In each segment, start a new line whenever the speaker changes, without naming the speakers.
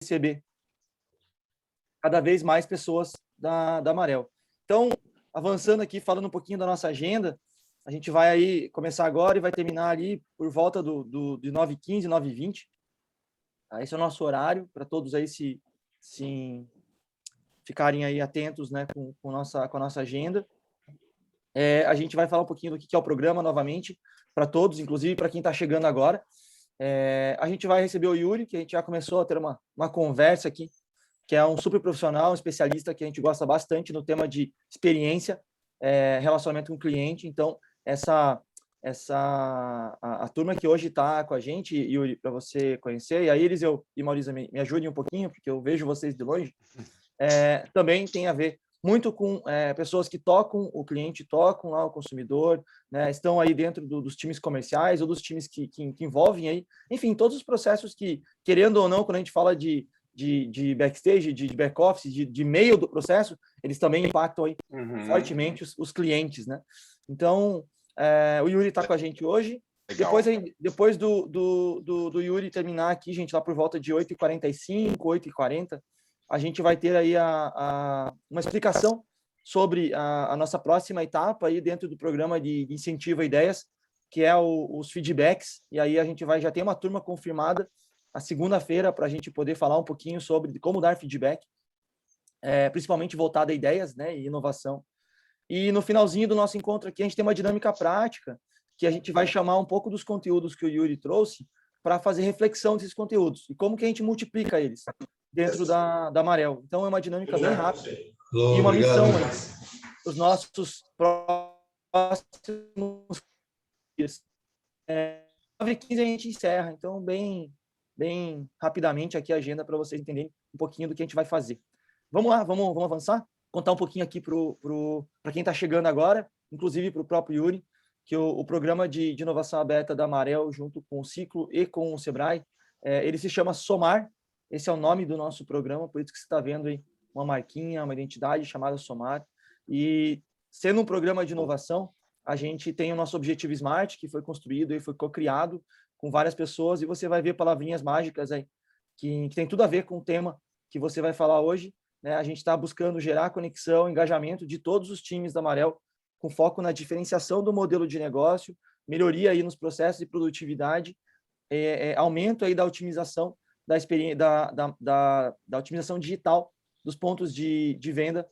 receber cada vez mais pessoas da Amarel. Então, avançando aqui, falando um pouquinho da nossa agenda, a gente vai aí começar agora e vai terminar ali por volta de 9h15, 9h20. Esse é o nosso horário, para todos aí se ficarem aí atentos, né, com a nossa agenda. A gente vai falar um pouquinho do que é o programa novamente, para todos, inclusive para quem está chegando agora. A gente vai receber o Yuri, que a gente já começou a ter uma conversa aqui, que é um super profissional, um especialista que a gente gosta bastante no tema de experiência, relacionamento com o cliente. Então, a turma que hoje está com a gente, Yuri, para você conhecer, e a Iris e Maurício me ajudem um pouquinho, porque eu vejo vocês de longe, também tem a ver muito com pessoas que tocam o cliente, tocam lá o consumidor, né, estão aí dentro dos times comerciais ou dos times que envolvem aí, enfim, todos os processos que, querendo ou não, quando a gente fala de backstage, de back-office, de meio do processo, eles também impactam aí fortemente os clientes, né? Então, o Yuri está com a gente hoje. Legal. Depois do Yuri terminar aqui, gente, lá por volta de 8h45, 8h40, a gente vai ter aí uma explicação sobre a nossa próxima etapa aí dentro do programa de incentivo a ideias, que é os feedbacks. E aí a gente já tem uma turma confirmada a segunda-feira para a gente poder falar um pouquinho sobre como dar feedback, principalmente voltado a ideias, né, e inovação. E no finalzinho do nosso encontro aqui, a gente tem uma dinâmica prática, que a gente vai chamar um pouco dos conteúdos que o Yuri trouxe para fazer reflexão desses conteúdos e como que a gente multiplica eles dentro da Amarel. Então, é uma dinâmica bem rápida e uma missão aí, os nossos próximos dias. 9h15 a gente encerra, então bem rapidamente aqui a agenda para vocês entenderem um pouquinho do que a gente vai fazer. Vamos lá, vamos avançar? Contar um pouquinho aqui para quem está chegando agora, inclusive para o próprio Yuri, que o programa de inovação aberta da Amarel, junto com o Ciclo e com o Sebrae, ele se chama Somar. Esse é o nome do nosso programa, por isso que você está vendo aí uma marquinha, uma identidade chamada Somar. E sendo um programa de inovação, a gente tem o nosso objetivo Smart, que foi construído e foi co-criado com várias pessoas, e você vai ver palavrinhas mágicas aí, que tem tudo a ver com o tema que você vai falar hoje. Né? A gente está buscando gerar conexão, engajamento de todos os times da Amarel, com foco na diferenciação do modelo de negócio, melhoria aí nos processos de produtividade, aumento aí da otimização da experiência, da otimização digital dos pontos de venda,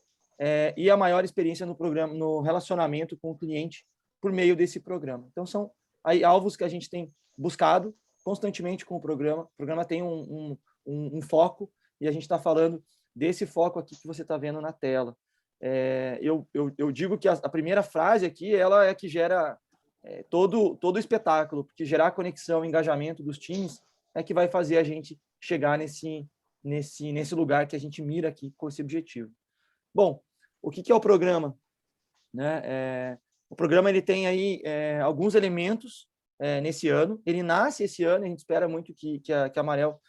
e a maior experiência no programa, no relacionamento com o cliente por meio desse programa. Então, são aí alvos que a gente tem buscado constantemente com o programa. O programa tem um foco, e a gente está falando desse foco aqui que você está vendo na tela. Eu digo que a primeira frase aqui, ela é que gera todo o espetáculo, porque gerar conexão e engajamento dos times é que vai fazer a gente chegar nesse lugar que a gente mira aqui com esse objetivo. Bom, o que é o programa? Né? O programa ele tem aí alguns elementos nesse ano. Ele nasce esse ano, a gente espera muito que a Amarel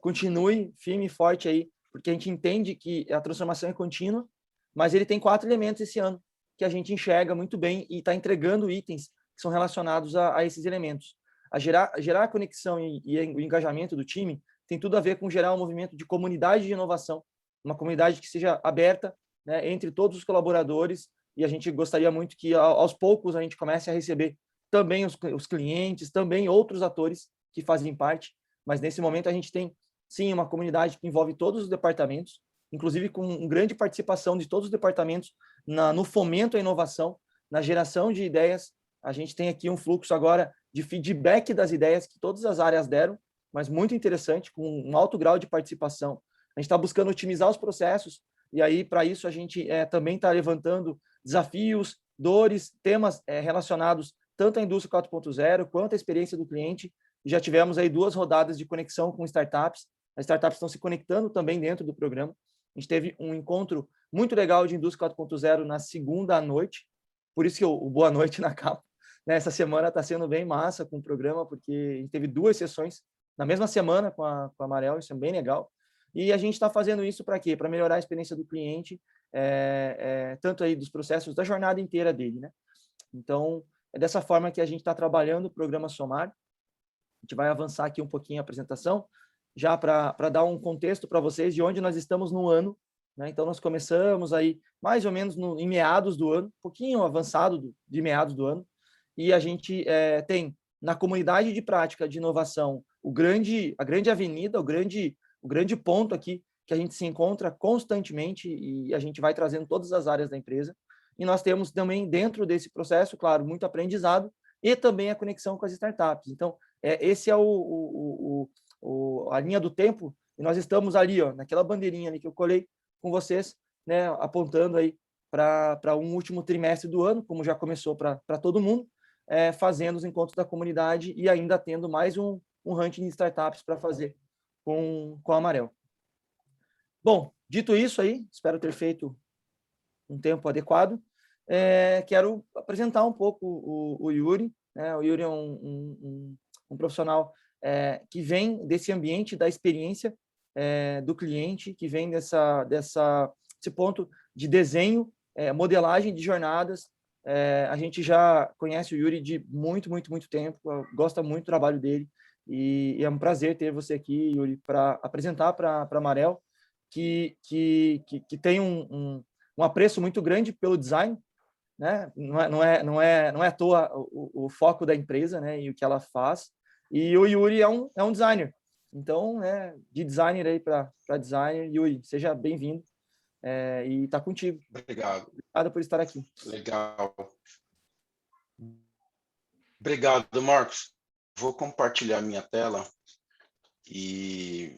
continue firme e forte aí, porque a gente entende que a transformação é contínua, mas ele tem 4 elementos esse ano que a gente enxerga muito bem e está entregando itens que são relacionados a esses elementos. A gerar a conexão e o engajamento do time tem tudo a ver com gerar um movimento de comunidade de inovação, uma comunidade que seja aberta, né, entre todos os colaboradores, e a gente gostaria muito que, aos poucos, a gente comece a receber também os clientes, também outros atores que fazem parte, mas nesse momento a gente tem, sim, uma comunidade que envolve todos os departamentos, inclusive com grande participação de todos os departamentos no fomento à inovação, na geração de ideias. A gente tem aqui um fluxo agora de feedback das ideias que todas as áreas deram, mas muito interessante, com um alto grau de participação. A gente está buscando otimizar os processos, e aí, para isso, a gente também está levantando desafios, dores, temas relacionados tanto à indústria 4.0 quanto à experiência do cliente. Já tivemos aí 2 rodadas de conexão com startups. As startups estão se conectando também dentro do programa. A gente teve um encontro muito legal de indústria 4.0 na segunda à noite, por isso que o boa noite na capa. Essa semana está sendo bem massa com o programa, porque a gente teve 2 sessões na mesma semana com a Amarel, isso é bem legal. E a gente está fazendo isso para quê? Para melhorar a experiência do cliente, tanto aí dos processos, da jornada inteira dele, né? Então, é dessa forma que a gente está trabalhando o programa Somar. A gente vai avançar aqui um pouquinho a apresentação. já para dar um contexto para vocês de onde nós estamos no ano, né? Então, nós começamos aí mais ou menos em meados do ano, um pouquinho avançado de meados do ano, e a gente tem na comunidade de prática de inovação a grande avenida, o grande ponto aqui que a gente se encontra constantemente e a gente vai trazendo todas as áreas da empresa. E nós temos também dentro desse processo, claro, muito aprendizado e também a conexão com as startups. Então, esse é a linha do tempo, e nós estamos ali, ó, naquela bandeirinha ali que eu colei com vocês, né, apontando aí para um último trimestre do ano, como já começou para todo mundo, fazendo os encontros da comunidade e ainda tendo mais um hunting de startups para fazer com a Amarel. Bom, dito isso aí, espero ter feito um tempo adequado. Quero apresentar um pouco o Yuri. Né? O Yuri é um profissional que vem desse ambiente da experiência do cliente, que vem desse ponto de desenho, modelagem de jornadas. A gente já conhece o Yuri de muito tempo, gosta muito do trabalho dele, e é um prazer ter você aqui, Yuri, para apresentar para a Amarel, que tem um apreço muito grande pelo design, né? Não é à toa o foco da empresa, né? E o que ela faz. E o Yuri é um designer. Então, de designer aí para designer, Yuri, seja bem-vindo. E está contigo.
Obrigado.
Obrigado por estar aqui.
Legal. Obrigado, Marcos. Vou compartilhar minha tela e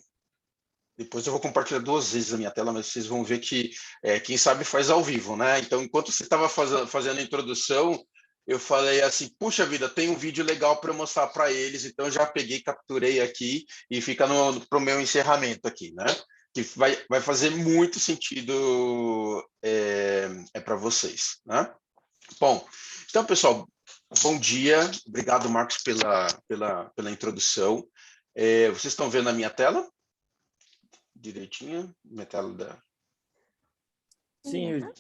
depois eu vou compartilhar 2 vezes a minha tela, mas vocês vão ver que quem sabe faz ao vivo, né? Então, enquanto você estava fazendo a introdução, eu falei assim, puxa vida, tem um vídeo legal para mostrar para eles, então já peguei, capturei aqui e fica para o meu encerramento aqui, né? Que vai fazer muito sentido para vocês, né? Bom, então, pessoal, bom dia. Obrigado, Marcos, pela introdução. Vocês estão vendo a minha tela? Direitinho? Minha tela da...
Sim, Yuri.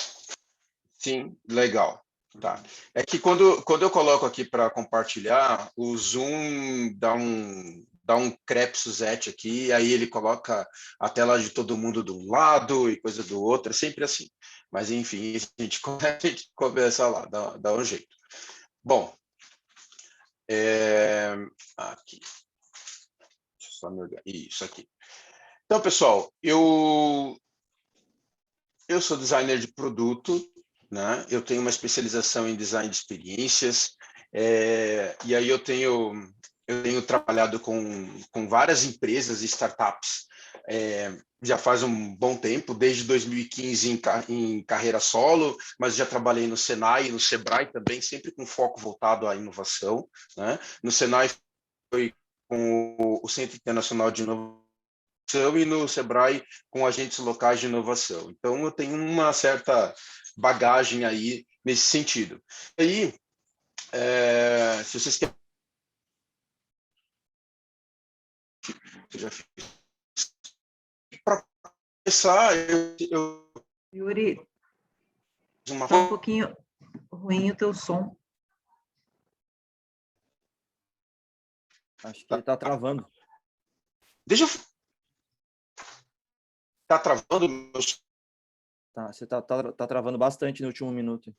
Sim, legal. Tá. É que quando eu coloco aqui para compartilhar, o Zoom dá um crepe Suzette aqui, aí ele coloca a tela de todo mundo de um lado e coisa do outro, é sempre assim. Mas, enfim, a gente começa lá, dá um jeito. Bom, aqui. Deixa eu só me organizar. Isso aqui. Então, pessoal, eu sou designer de produto, né? Eu tenho uma especialização em design de experiências, e aí eu tenho trabalhado com várias empresas e startups já faz um bom tempo, desde 2015 em carreira solo, mas já trabalhei no Senai e no Sebrae também, sempre com foco voltado à inovação, né? No Senai foi com o Centro Internacional de Inovação e no Sebrae com agentes locais de inovação. Então, eu tenho uma certa bagagem aí nesse sentido. E aí, se vocês querem... Eu já fiz. Para começar,
Yuri, tá um pouquinho ruim o teu som.
Acho que ele está travando.
Deixa eu... Tá travando meu...
Tá, você tá travando bastante no último minuto.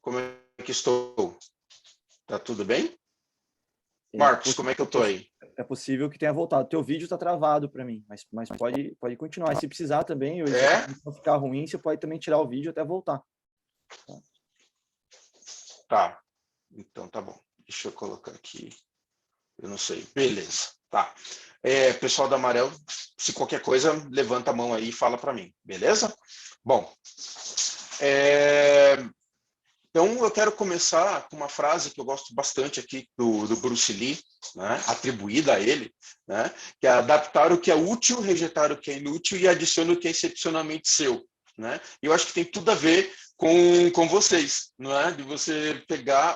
Como é que estou? Tá tudo bem? Marcos, como é que eu tô aí?
É possível que tenha voltado. Teu vídeo está travado para mim, mas pode continuar. E se precisar também, se ficar ruim, você pode também tirar o vídeo até voltar.
Tá. Então tá bom. Deixa eu colocar aqui. Eu não sei. Beleza. Tá. Pessoal da Amarel, se qualquer coisa, levanta a mão aí e fala para mim. Beleza? Bom. Então, eu quero começar com uma frase que eu gosto bastante aqui do Bruce Lee, né, atribuída a ele, né, que é adaptar o que é útil, rejeitar o que é inútil e adiciona o que é excepcionalmente seu. Né? E eu acho que tem tudo a ver com vocês, não é? De você pegar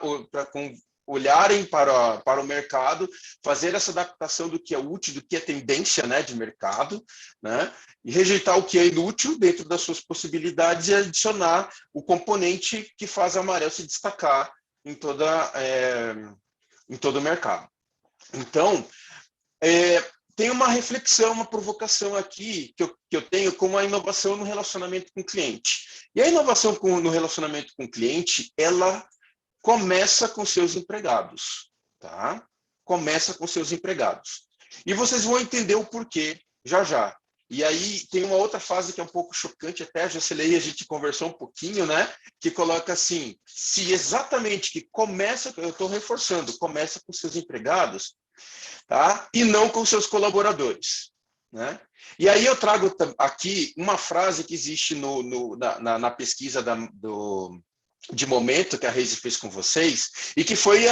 olharem para o mercado, fazer essa adaptação do que é útil, do que é tendência, né, de mercado, né, e rejeitar o que é inútil dentro das suas possibilidades e adicionar o componente que faz a Amarelo se destacar em todo o mercado. Então, tem uma reflexão, uma provocação aqui que eu tenho como a inovação no relacionamento com o cliente. E a inovação no relacionamento com o cliente, ela começa com seus empregados, tá? Começa com seus empregados. E vocês vão entender o porquê já já. E aí tem uma outra fase que é um pouco chocante, até já Jacelei, a gente conversou um pouquinho, né? Que coloca assim, se exatamente que começa, eu estou reforçando, começa com seus empregados, tá? E não com seus colaboradores, né? E aí eu trago aqui uma frase que existe na pesquisa de momento que a Reise fez com vocês e que foi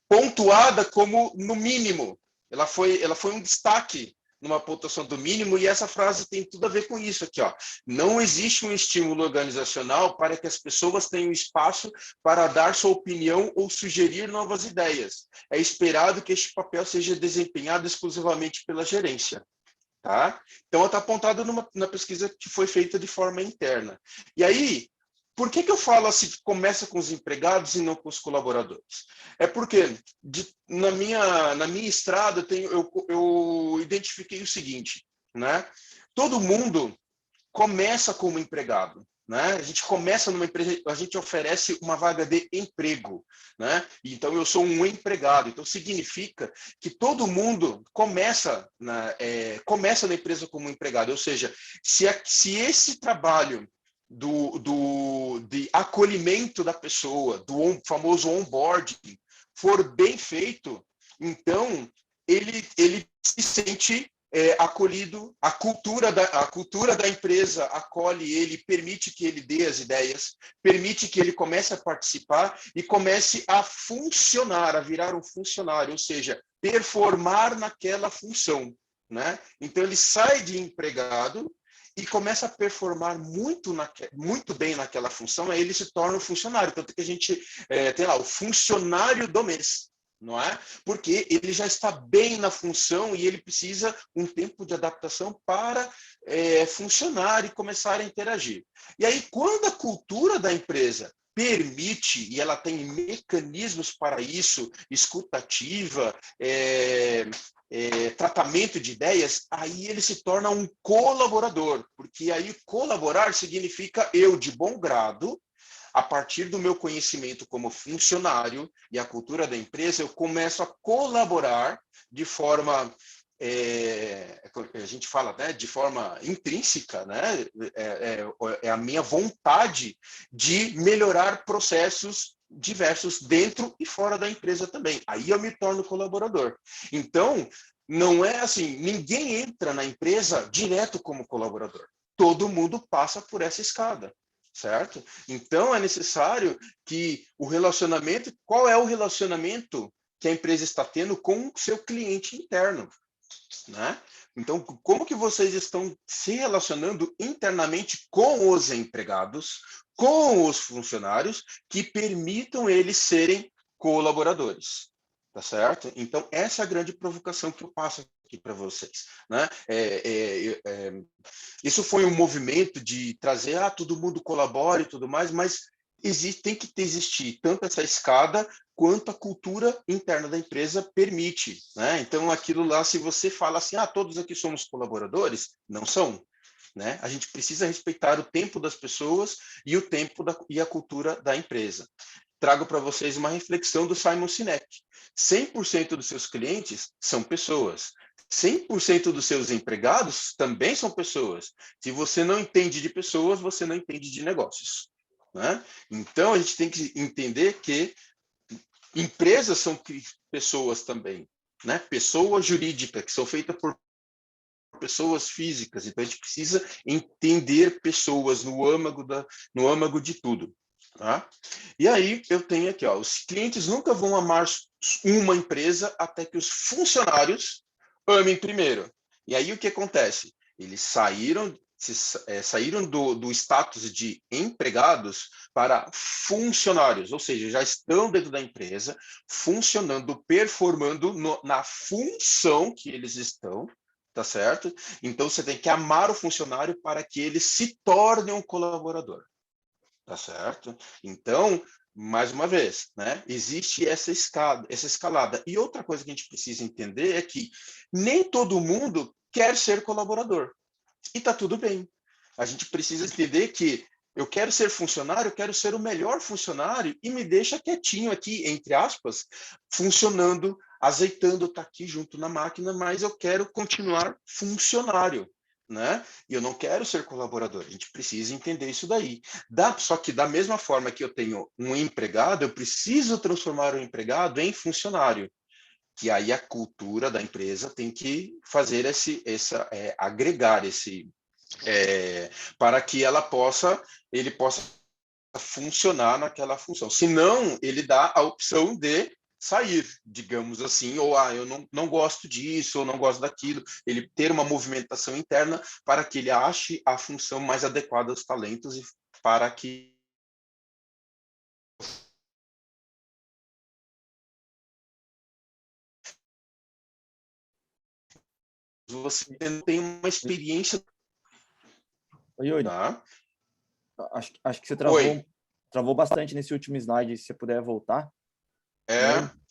pontuada como no mínimo. Ela foi um destaque numa pontuação do mínimo, e essa frase tem tudo a ver com isso aqui, ó. Não existe um estímulo organizacional para que as pessoas tenham espaço para dar sua opinião ou sugerir novas ideias. É esperado que este papel seja desempenhado exclusivamente pela gerência. Tá? Então, está apontado na pesquisa que foi feita de forma interna. E aí, por que eu falo assim que começa com os empregados e não com os colaboradores? É porque na minha estrada eu identifiquei o seguinte, né? Todo mundo começa como empregado, né? A gente começa numa empresa, a gente oferece uma vaga de emprego, né? Então eu sou um empregado, então significa que todo mundo começa na empresa como empregado, ou seja, se esse trabalho de acolhimento da pessoa, do famoso onboarding, for bem feito, então ele se sente acolhido, a cultura da empresa acolhe ele, permite que ele dê as ideias, permite que ele comece a participar e comece a funcionar, a virar um funcionário, ou seja, performar naquela função, né? Então ele sai de empregado e começa a performar muito bem naquela função, aí ele se torna um funcionário. Tanto que a gente tem lá o funcionário do mês, não é? Porque ele já está bem na função e ele precisa um tempo de adaptação para funcionar e começar a interagir. E aí, quando a cultura da empresa permite, e ela tem mecanismos para isso, escutativa, tratamento de ideias, aí ele se torna um colaborador, porque aí colaborar significa eu, de bom grado, a partir do meu conhecimento como funcionário e a cultura da empresa, eu começo a colaborar de forma, a gente fala, né, de forma intrínseca, né, é a minha vontade de melhorar processos diversos dentro e fora da empresa também. Aí eu me torno colaborador. Então, não é assim, ninguém entra na empresa direto como colaborador. Todo mundo passa por essa escada, certo? Então, é necessário que o relacionamento, qual é o relacionamento que a empresa está tendo com o seu cliente interno, né? Então, como que vocês estão se relacionando internamente com os empregados, com os funcionários, que permitam eles serem colaboradores, tá certo? Então, essa é a grande provocação que eu passo aqui para vocês, né? Isso foi um movimento de trazer, todo mundo colabora e tudo mais, mas tem que existir tanto essa escada quanto a cultura interna da empresa permite, né? Então, aquilo lá, se você fala assim, todos aqui somos colaboradores, não são, né? A gente precisa respeitar o tempo das pessoas e o tempo e a cultura da empresa. Trago para vocês uma reflexão do Simon Sinek. 100% dos seus clientes são pessoas. 100% dos seus empregados também são pessoas. Se você não entende de pessoas, você não entende de negócios, né? Então, a gente tem que entender que empresas são pessoas também, né? Pessoas jurídicas, que são feitas por pessoas físicas. Então, a gente precisa entender pessoas no âmago de tudo. Tá? E aí, eu tenho aqui, os clientes nunca vão amar uma empresa até que os funcionários amem primeiro. E aí, o que acontece? Eles saíram do status de empregados para funcionários, ou seja, já estão dentro da empresa, funcionando, performando na função que eles estão, tá certo? Então, você tem que amar o funcionário para que ele se torne um colaborador, tá certo? Então, mais uma vez, né? Existe essa escalada. E outra coisa que a gente precisa entender é que nem todo mundo quer ser colaborador. E está tudo bem. A gente precisa entender que eu quero ser funcionário, eu quero ser o melhor funcionário e me deixa quietinho aqui, entre aspas, funcionando, azeitando, tá aqui junto na máquina, mas eu quero continuar funcionário, né? E eu não quero ser colaborador. A gente precisa entender isso daí. Só que da mesma forma que eu tenho um empregado, eu preciso transformar o empregado em funcionário. Que aí a cultura da empresa tem que fazer agregar esse para que ele possa funcionar naquela função. Senão, ele dá a opção de sair, digamos assim, ou eu não gosto disso, ou não gosto daquilo, ele ter uma movimentação interna para que ele ache a função mais adequada aos talentos e para que você tenha uma experiência.
Oi, Yuri.
Tá?
Acho que você
Oi.
travou bastante nesse último slide. Se você puder voltar.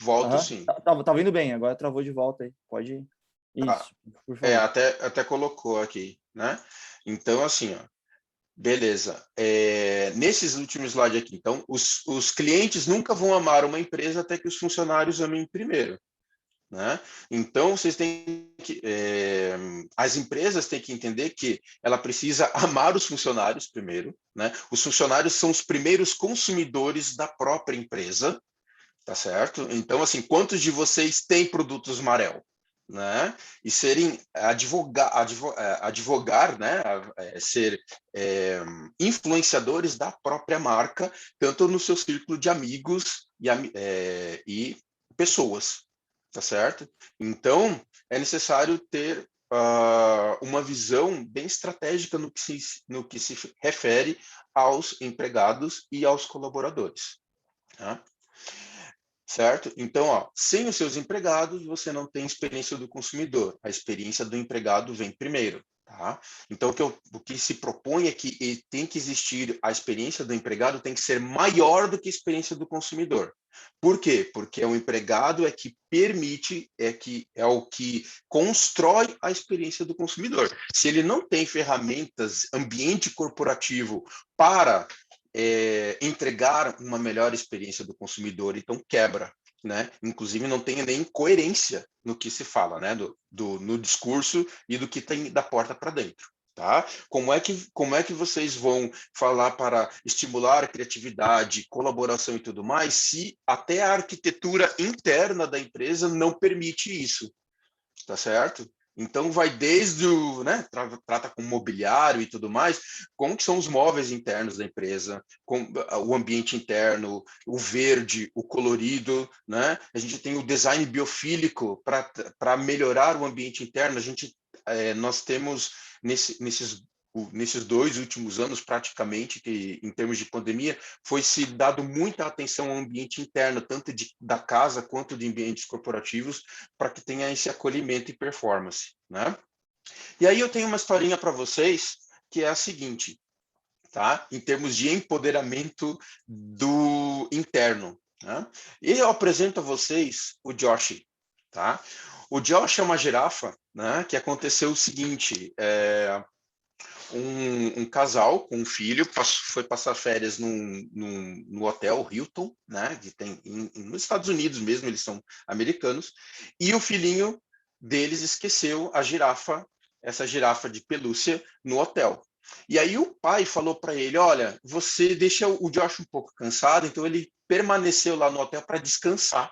Volto sim.
Tá vindo bem, agora travou de volta aí. Pode ir. Isso, por favor.
Até colocou aqui, né? Então, assim, ó, beleza. Nesses últimos slides aqui, então, os clientes nunca vão amar uma empresa até que os funcionários amem primeiro, né? Então, vocês têm que... as empresas têm que entender que ela precisa amar os funcionários primeiro, né? Os funcionários são os primeiros consumidores da própria empresa, tá certo? Então, assim, quantos de vocês têm produtos Marel? Né? E serem advogar, né? Ser influenciadores da própria marca, tanto no seu círculo de amigos e pessoas, tá certo? Então, é necessário ter uma visão bem estratégica no que se refere aos empregados e aos colaboradores. Tá? Certo? Então, sem os seus empregados, você não tem experiência do consumidor. A experiência do empregado vem primeiro. Tá? Então, o que se propõe é que tem que existir a experiência do empregado tem que ser maior do que a experiência do consumidor. Por quê? Porque o empregado que permite, é o que constrói a experiência do consumidor. Se ele não tem ferramentas, ambiente corporativo para entregar uma melhor experiência do consumidor, então quebra, né? Inclusive não tem nem coerência no que se fala, né? No discurso e do que tem da porta para dentro. Tá? Como é que vocês vão falar para estimular a criatividade, colaboração e tudo mais, se até a arquitetura interna da empresa não permite isso, tá certo? Então vai desde o, né, trata com mobiliário e tudo mais, como que são os móveis internos da empresa, com o ambiente interno, o verde, o colorido, né? A gente tem o design biofílico para melhorar o ambiente interno. Nós temos nesses 2 últimos anos, praticamente, que em termos de pandemia, foi se dado muita atenção ao ambiente interno, tanto da casa quanto de ambientes corporativos, para que tenha esse acolhimento e performance, né? E aí eu tenho uma historinha para vocês, que é a seguinte, tá? Em termos de empoderamento do interno, né? E eu apresento a vocês o Josh, tá? O Josh é uma girafa, né? Que aconteceu o seguinte, um casal com um filho foi passar férias no hotel Hilton, né? Que tem nos Estados Unidos mesmo, eles são americanos, e o filhinho deles esqueceu essa girafa de pelúcia no hotel. E aí o pai falou para ele, olha, você deixa o Josh um pouco cansado, então ele permaneceu lá no hotel para descansar,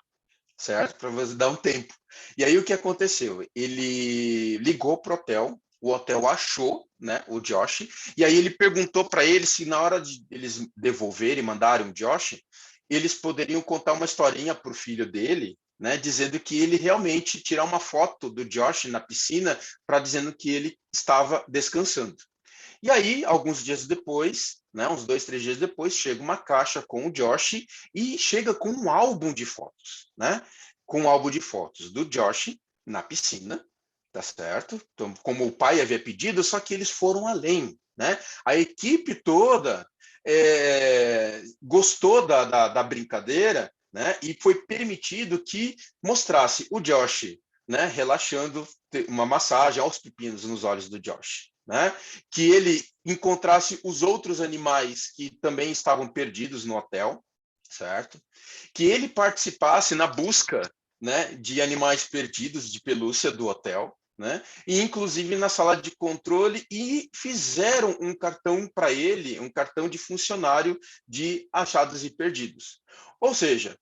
certo? Para você dar um tempo. E aí o que aconteceu? Ele ligou para o hotel achou, né, o Josh, e aí ele perguntou para ele se na hora de eles devolverem, mandarem o Josh, eles poderiam contar uma historinha para o filho dele, né, dizendo que ele realmente tirar uma foto do Josh na piscina para dizendo que ele estava descansando. E aí, alguns dias depois, né, uns 2, 3 dias depois, chega uma caixa com o Josh e chega com um álbum de fotos, né? Com um álbum de fotos do Josh na piscina, tá certo? Então, como o pai havia pedido, só que eles foram além, né? A equipe toda gostou da brincadeira, né? E foi permitido que mostrasse o Josh, né, relaxando, uma massagem aos pepinos nos olhos do Josh, né? Que ele encontrasse os outros animais que também estavam perdidos no hotel, certo? Que ele participasse na busca, né, de animais perdidos de pelúcia do hotel, né? E inclusive na sala de controle, e fizeram um cartão para ele, um cartão de funcionário de achados e perdidos. Ou seja,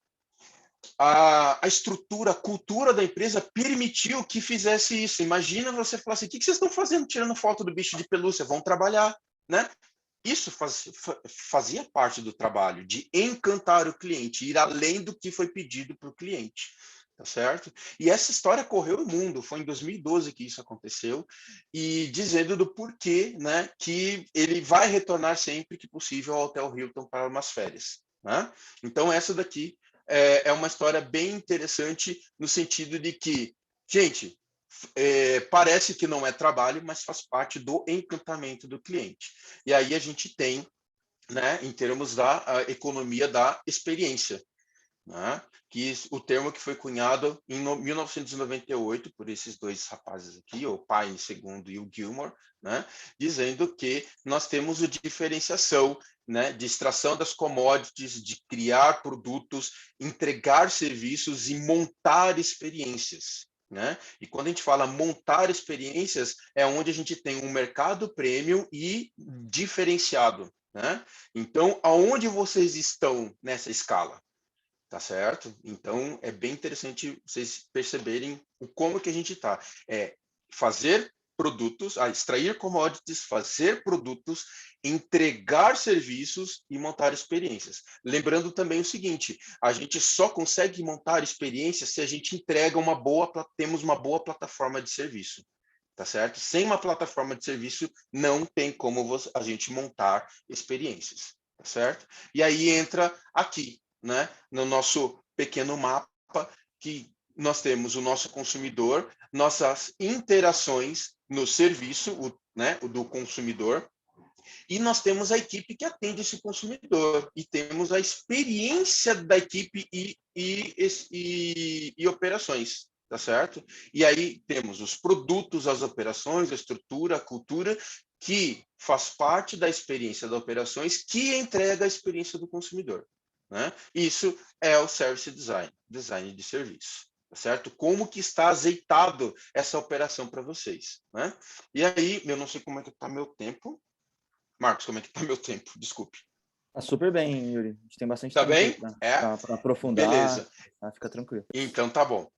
a estrutura, a cultura da empresa permitiu que fizesse isso. Imagina você falar assim, o que vocês estão fazendo tirando foto do bicho de pelúcia? Vão trabalhar, né? Isso fazia parte do trabalho, de encantar o cliente, ir além do que foi pedido para o cliente, tá certo? E essa história correu o mundo, foi em 2012 que isso aconteceu, e dizendo do porquê, né, que ele vai retornar sempre que possível ao Hotel Hilton para umas férias, né? Então essa daqui é uma história bem interessante no sentido de que, gente, parece que não é trabalho, mas faz parte do encantamento do cliente. E aí a gente tem, né, em termos da economia da experiência, né, que o termo que foi cunhado em 1998 por esses dois rapazes aqui, o Pine II e o Gilmore, né, dizendo que nós temos a diferenciação, né, de extração das commodities, de criar produtos, entregar serviços e montar experiências. Né? E quando a gente fala montar experiências, é onde a gente tem um mercado premium e diferenciado. Né? Então, aonde vocês estão nessa escala? Tá certo? Então, é bem interessante vocês perceberem como que a gente está. Fazer produtos, extrair commodities, fazer produtos, entregar serviços e montar experiências. Lembrando também o seguinte, a gente só consegue montar experiências se a gente entrega temos uma boa plataforma de serviço. Tá certo? Sem uma plataforma de serviço, não tem como a gente montar experiências. Tá certo? E aí entra aqui, né, no nosso pequeno mapa, que nós temos o nosso consumidor, nossas interações no serviço, né, o do consumidor, e nós temos a equipe que atende esse consumidor, e temos a experiência da equipe e operações, tá certo? E aí temos os produtos, as operações, a estrutura, a cultura, que faz parte da experiência das operações, que entrega a experiência do consumidor. Né? Isso é o service design, design de serviço, tá certo? Como que está azeitado essa operação para vocês, né? E aí, eu não sei como é que está meu tempo. Marcos, como é que está meu tempo? Desculpe.
Tá super bem, Yuri. A gente tem bastante
Tá
tempo
bem?
para aprofundar.
Beleza.
Tá? Fica tranquilo.
Então, tá bom.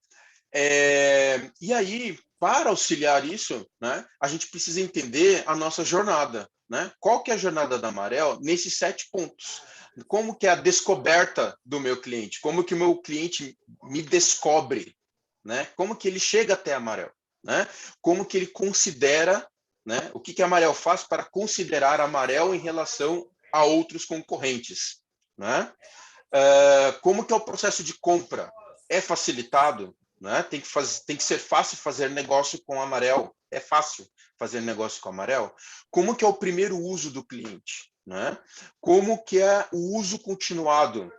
E aí, para auxiliar isso, né, a gente precisa entender a nossa jornada. Né? Qual que é a jornada da Amarel nesses 7 pontos? Como que é a descoberta do meu cliente? Como que o meu cliente me descobre? Né? Como que ele chega até a Amarel? Né? Como que ele considera, né? O que a Amarel faz para considerar a Amarel em relação a outros concorrentes? Né? Como que é o processo de compra? É facilitado? Né? Tem que ser fácil fazer negócio com a Amarel. É fácil fazer negócio com a Amarel? Como que é o primeiro uso do cliente? Né? Como que é o uso continuado?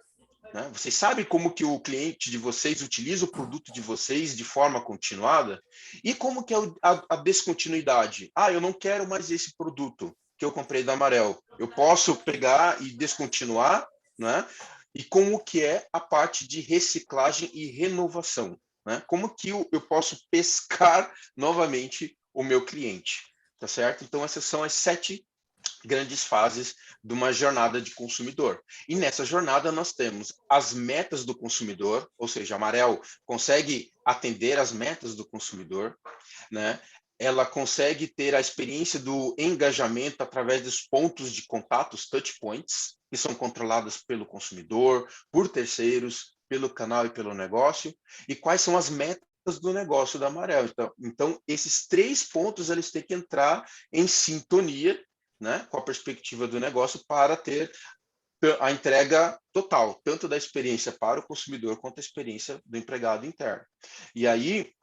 Né? Vocês sabem como que o cliente de vocês utiliza o produto de vocês de forma continuada? E como que é a descontinuidade? Eu não quero mais esse produto que eu comprei da Amarel. Eu posso pegar e descontinuar, né? E como que é a parte de reciclagem e renovação? Né? Como que eu posso pescar novamente o meu cliente? Tá certo? Então, essas são as 7 grandes fases de uma jornada de consumidor. E nessa jornada nós temos as metas do consumidor, ou seja, a Amarel consegue atender as metas do consumidor, né? Ela consegue ter a experiência do engajamento através dos pontos de contatos, touch points, que são controlados pelo consumidor, por terceiros, pelo canal e pelo negócio. E quais são as metas do negócio da Amarel? Então esses 3 pontos eles têm que entrar em sintonia, né, com a perspectiva do negócio para ter a entrega total, tanto da experiência para o consumidor quanto a experiência do empregado interno. E aí,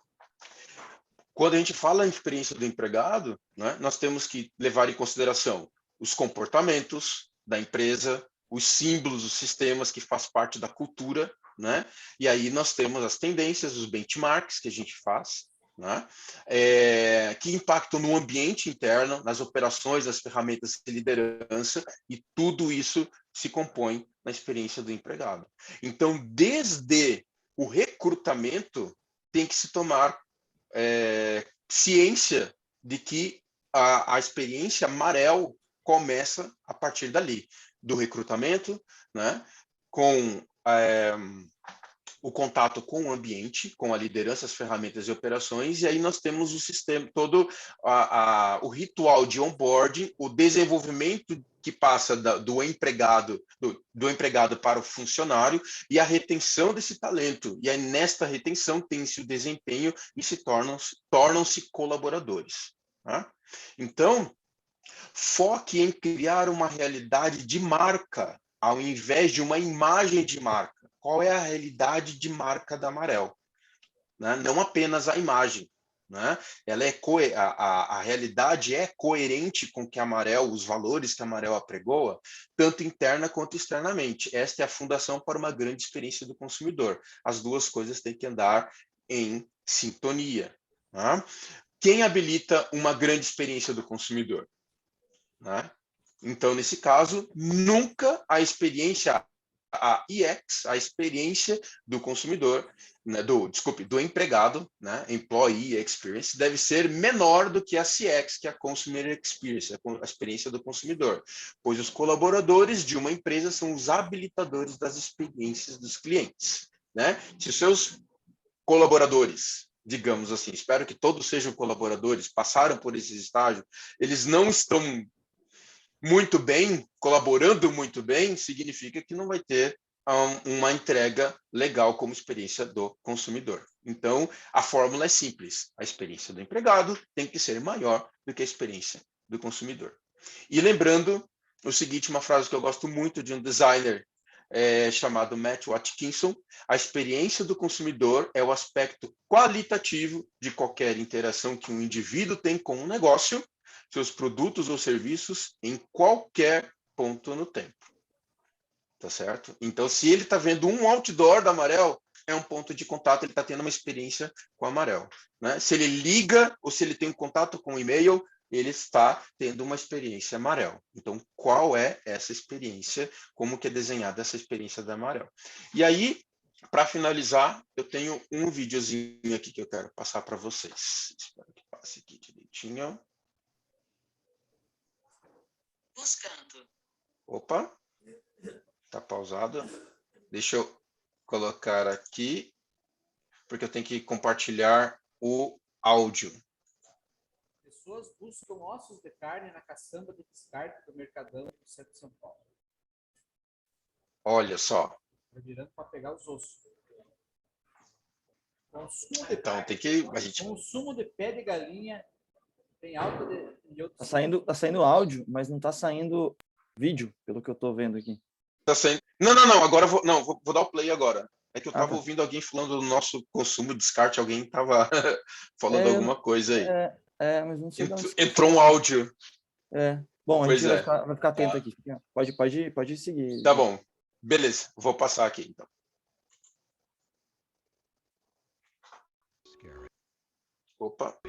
quando a gente fala em experiência do empregado, né, nós temos que levar em consideração os comportamentos da empresa, os símbolos, os sistemas que faz parte da cultura, né? E aí nós temos as tendências, os benchmarks que a gente faz, né? Que impactam no ambiente interno, nas operações, nas ferramentas de liderança, e tudo isso se compõe na experiência do empregado. Então, desde o recrutamento, tem que se tomar ciência de que a experiência Marel começa a partir dali, do recrutamento, né, com o contato com o ambiente, com a liderança, as ferramentas e operações, e aí nós temos o sistema, todo o ritual de onboarding, o desenvolvimento que passa do empregado para o funcionário e a retenção desse talento. E aí nesta retenção tem-se o desempenho e tornam-se colaboradores. Tá? Então, foque em criar uma realidade de marca, ao invés de uma imagem de marca. Qual é a realidade de marca da Marel? Né? Não apenas a imagem. Né? Ela a realidade é coerente com que a Marel, os valores que a Marel apregoa, tanto interna quanto externamente. Esta é a fundação para uma grande experiência do consumidor. As duas coisas têm que andar em sintonia. Né? Quem habilita uma grande experiência do consumidor? Né? Então, nesse caso, nunca a experiência, a EX, a experiência do consumidor, né, do empregado, né, Employee Experience, deve ser menor do que a CX, que é a Consumer Experience, a experiência do consumidor, pois os colaboradores de uma empresa são os habilitadores das experiências dos clientes. Né? Se os seus colaboradores, digamos assim, espero que todos sejam colaboradores, passaram por esse estágio, eles não estão muito bem, colaborando muito bem, significa que não vai ter uma entrega legal como experiência do consumidor. Então, a fórmula é simples. A experiência do empregado tem que ser maior do que a experiência do consumidor. E lembrando o seguinte, uma frase que eu gosto muito de um designer chamado Matt Watkinson: a experiência do consumidor é o aspecto qualitativo de qualquer interação que um indivíduo tem com um negócio, seus produtos ou serviços, em qualquer ponto no tempo. Tá certo? Então, se ele está vendo um outdoor da Marel, é um ponto de contato, ele está tendo uma experiência com a Marel. Né? Se ele liga ou se ele tem um contato com o e-mail, ele está tendo uma experiência Marel. Então, qual é essa experiência? Como que é desenhada essa experiência da Marel? E aí, para finalizar, eu tenho um videozinho aqui que eu quero passar para vocês. Espero que passe aqui direitinho. Buscando. Opa, tá pausado. Deixa eu colocar aqui, porque eu tenho que compartilhar o áudio.
Pessoas buscam ossos de carne na caçamba de descarte do Mercadão do centro de São Paulo.
Olha só.
Tá virando para pegar os ossos. Consumo de
então
carne,
tem que a gente...
consumo de pé de galinha tem alta de outros.
Tá saindo áudio, mas não tá saindo vídeo, pelo que eu tô vendo aqui.
Tá saindo... Não, agora vou dar o play agora. É que eu tava
tá.
ouvindo alguém falando do nosso consumo, descarte, alguém tava falando alguma coisa aí.
Mas não sei de onde
entrou um áudio.
Bom,
Pois
a gente vai ficar atento aqui. Pode seguir.
Tá bom. Beleza, vou passar aqui então. Opa.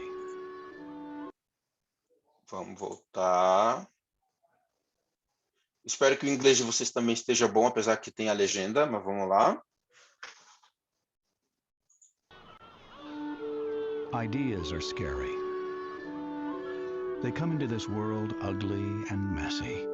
Vamos voltar. Espero que o inglês de vocês também esteja bom, apesar que tem a legenda, mas vamos lá.
Ideas are scary. They come into this world ugly and messy.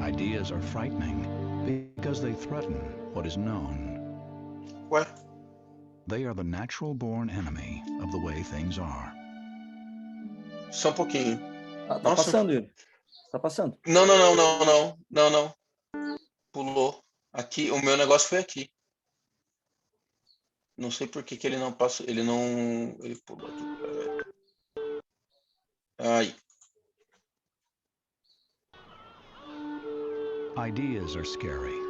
Ideas are frightening because they threaten what is known.
What?
They are the natural-born enemy of the way things are.
Só um pouquinho.
Tá passando, Yuri. Tá passando.
Não. Pulou. Aqui, o meu negócio foi aqui. Não sei por que ele não passa, ele não, ele pulou aqui. Aí.
Ideas are scary.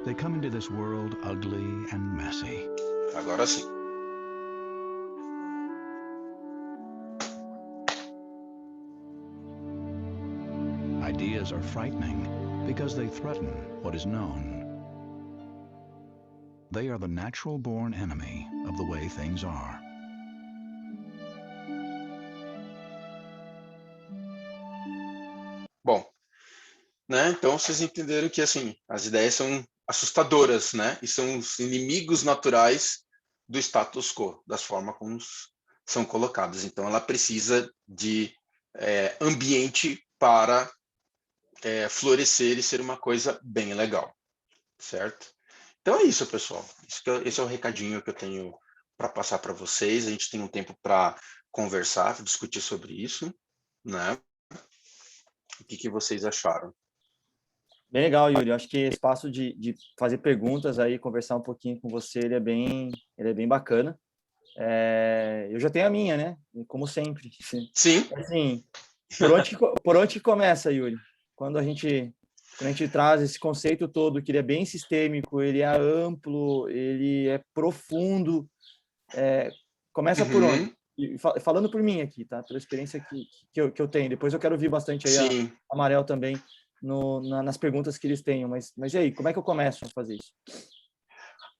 They come into this world ugly and messy.
Agora sim.
Ideas are frightening because they threaten what is known. They are the natural-born enemy of the way things are.
Bom, né? Então vocês entenderam que assim, as ideias são assustadoras, né? E são os inimigos naturais do status quo, das formas como são colocadas. Então ela precisa de ambiente para florescer e ser uma coisa bem legal, certo? Então é isso, pessoal. Esse é o recadinho que eu tenho para passar para vocês. A gente tem um tempo para conversar, discutir sobre isso, né? O que vocês acharam?
Bem legal, Yuri. Acho que esse espaço de fazer perguntas aí, conversar um pouquinho com você, ele é bem bacana. Eu já tenho a minha, né? Como sempre.
Sim.
Assim, por onde que começa, Yuri? Quando a gente traz esse conceito todo, que ele é bem sistêmico, ele é amplo, ele é profundo, começa por onde? E falando por mim aqui, tá? Pela experiência que eu tenho. Depois eu quero ouvir bastante aí
Sim.
a Amarel também nas perguntas que eles tenham. Mas e aí, como é que eu começo a fazer isso?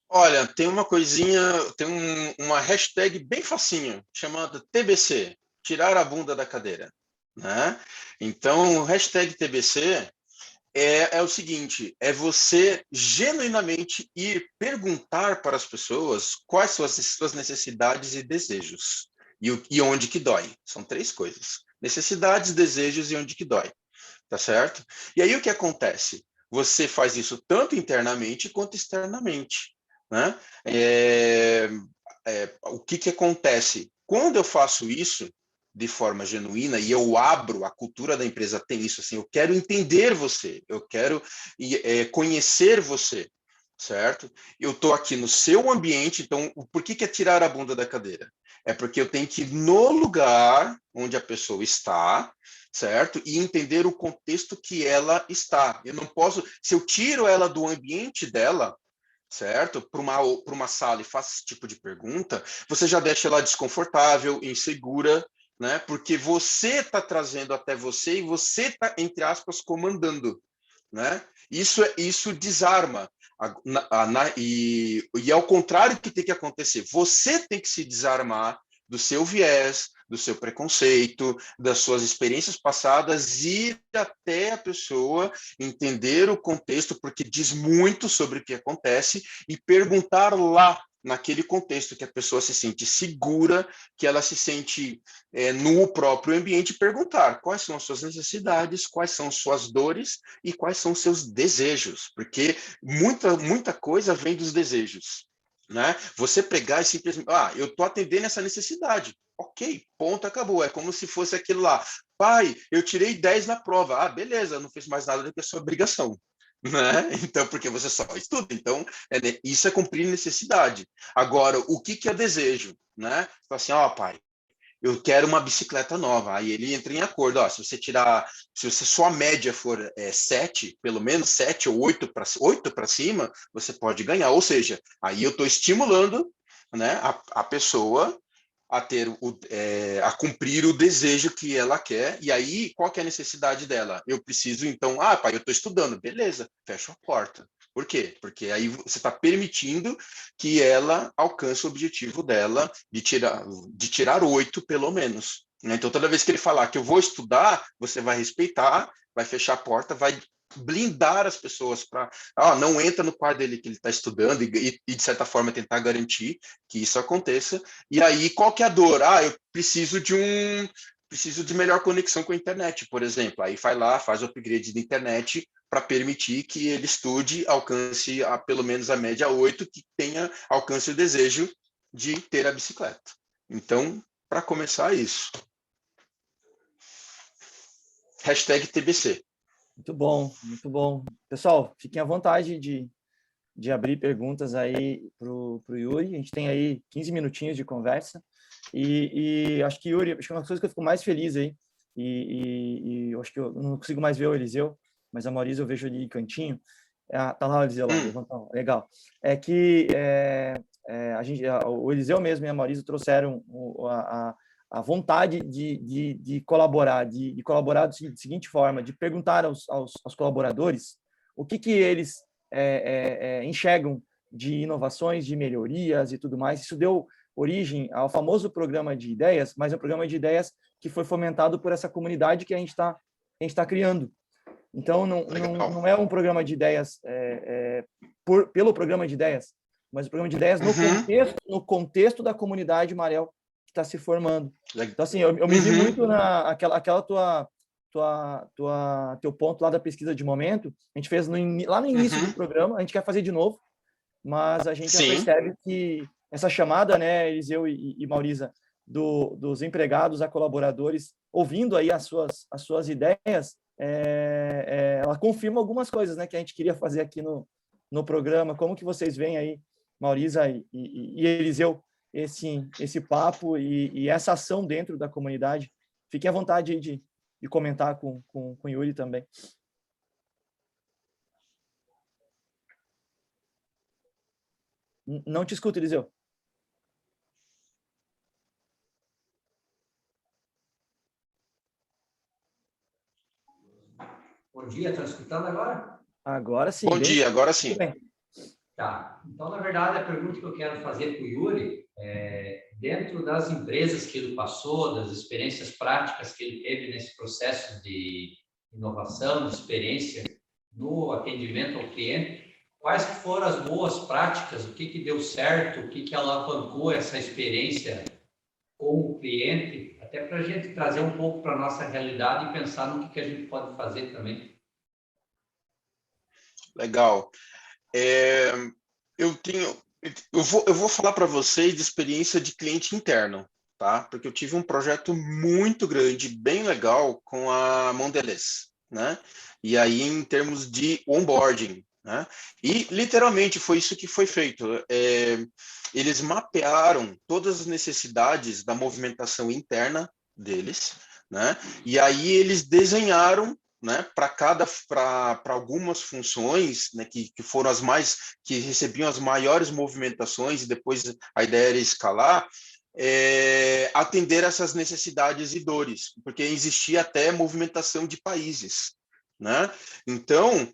Olha, tem uma coisinha, tem uma hashtag bem facinho, chamada TBC, tirar a bunda da cadeira, né? Então, o hashtag TBC é o seguinte, é você genuinamente ir perguntar para as pessoas quais são as suas necessidades e desejos, e onde que dói. São 3 coisas, necessidades, desejos e onde que dói, tá certo? E aí o que acontece? Você faz isso tanto internamente quanto externamente, né? O que acontece? Quando eu faço isso de forma genuína e eu abro, a cultura da empresa tem isso, assim, eu quero entender você, eu quero conhecer você, certo? Eu estou aqui no seu ambiente, então por que é tirar a bunda da cadeira? É porque eu tenho que ir no lugar onde a pessoa está, certo? E entender o contexto que ela está. Eu não posso, se eu tiro ela do ambiente dela, certo? Para uma sala e faço esse tipo de pergunta, você já deixa ela desconfortável, insegura, né? Porque você está trazendo até você e você está, entre aspas, comandando, né? Isso desarma. E é o contrário que tem que acontecer. Você tem que se desarmar do seu viés, do seu preconceito, das suas experiências passadas, ir até a pessoa, entender o contexto, porque diz muito sobre o que acontece, e perguntar lá, naquele contexto, que a pessoa se sente segura, que ela se sente no próprio ambiente, perguntar quais são as suas necessidades, quais são suas dores e quais são seus desejos, porque muita coisa vem dos desejos, né? Você pegar e simplesmente, eu estou atendendo essa necessidade. Ok, ponto, acabou. É como se fosse aquilo lá. Pai, eu tirei 10 na prova. Beleza, não fez mais nada do que a sua obrigação. Né? Então, porque você só estuda. Então, isso é cumprir necessidade. Agora, o que é desejo? Né? Fala assim, pai, eu quero uma bicicleta nova. Aí ele entra em acordo. Se você sua média for 7, pelo menos 7 ou 8 para cima, você pode ganhar. Ou seja, aí eu estou estimulando, né, a pessoa a cumprir o desejo que ela quer. E aí, qual que é a necessidade dela? Eu preciso, então, pai, eu estou estudando. Beleza, fecha a porta. Por quê? Porque aí você está permitindo que ela alcance o objetivo dela de tirar 8, pelo menos. Então, toda vez que ele falar que eu vou estudar, você vai respeitar, vai fechar a porta, vai blindar as pessoas para não entra no quarto dele que ele está estudando e, de certa forma, tentar garantir que isso aconteça. E aí, qual que é a dor? Eu preciso de melhor conexão com a internet, por exemplo. Aí vai lá, faz o upgrade da internet para permitir que ele estude, alcance pelo menos a média 8, que alcance o desejo de ter a bicicleta. Então, para começar, isso. Hashtag TBC.
Muito bom, muito bom. Pessoal, fiquem à vontade de de abrir perguntas aí pro Yuri. A gente tem aí 15 minutinhos de conversa. E acho que, Yuri, acho que uma coisa que eu fico mais feliz aí, e eu acho que eu não consigo mais ver o Eliseu, mas a Marisa eu vejo ali cantinho. Tá lá o Eliseu, lá, levantou. Legal. É que o Eliseu mesmo e a Marisa trouxeram a vontade de colaborar, de colaborar da seguinte forma, de perguntar aos colaboradores o que eles enxergam de inovações, de melhorias e tudo mais. Isso deu origem ao famoso programa de ideias, mas é um programa de ideias que foi fomentado por essa comunidade que a gente está criando. Então, não é um programa de ideias pelo programa de ideias, mas o programa de ideias no contexto da comunidade Marel que está se formando. Então, assim, eu me vi muito naquela teu ponto lá da pesquisa de momento. A gente fez lá no início do programa, a gente quer fazer de novo, mas a gente já percebe que essa chamada, né, Eliseu e Maurisa, dos empregados a colaboradores, ouvindo aí as suas ideias, ela confirma algumas coisas, né, que a gente queria fazer aqui no programa. Como que vocês veem aí, Maurisa e Eliseu, esse papo e essa ação dentro da comunidade? Fiquem à vontade aí de comentar com o Yuri também. Não te escuto, Eliseu.
Bom dia, estão escutando agora?
Agora sim.
Bom dia, agora sim.
Tá. Então, na verdade, a pergunta que eu quero fazer para o Yuri dentro das empresas que ele passou, das experiências práticas que ele teve nesse processo de inovação, de experiência no atendimento ao cliente, quais que foram as boas práticas, o que deu certo, o que alavancou essa experiência com o cliente, até para a gente trazer um pouco para a nossa realidade e pensar no que a gente pode fazer também.
Legal. Eu vou falar para vocês de experiência de cliente interno, tá? Porque eu tive um projeto muito grande, bem legal, com a Mondelez, né? E aí, em termos de onboarding, né? E, literalmente, foi isso que foi feito. Eles mapearam todas as necessidades da movimentação interna deles, né? E aí eles desenharam, né, para algumas funções, né, que foram as mais, que recebiam as maiores movimentações, e depois a ideia era escalar, atender essas necessidades e dores, porque existia até movimentação de países, né? Então,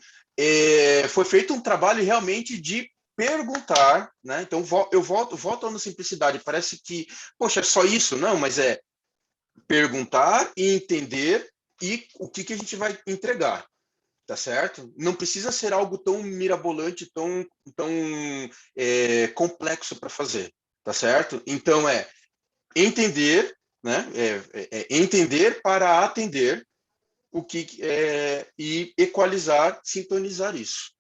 foi feito um trabalho realmente de perguntar, né? Então, eu volto na simplicidade, parece que, poxa, é só isso? Não, mas é perguntar e entender e o que a gente vai entregar, tá certo? Não precisa ser algo tão mirabolante, tão complexo para fazer, tá certo? Então, entender, né? Entender para atender o que e equalizar, sintonizar isso,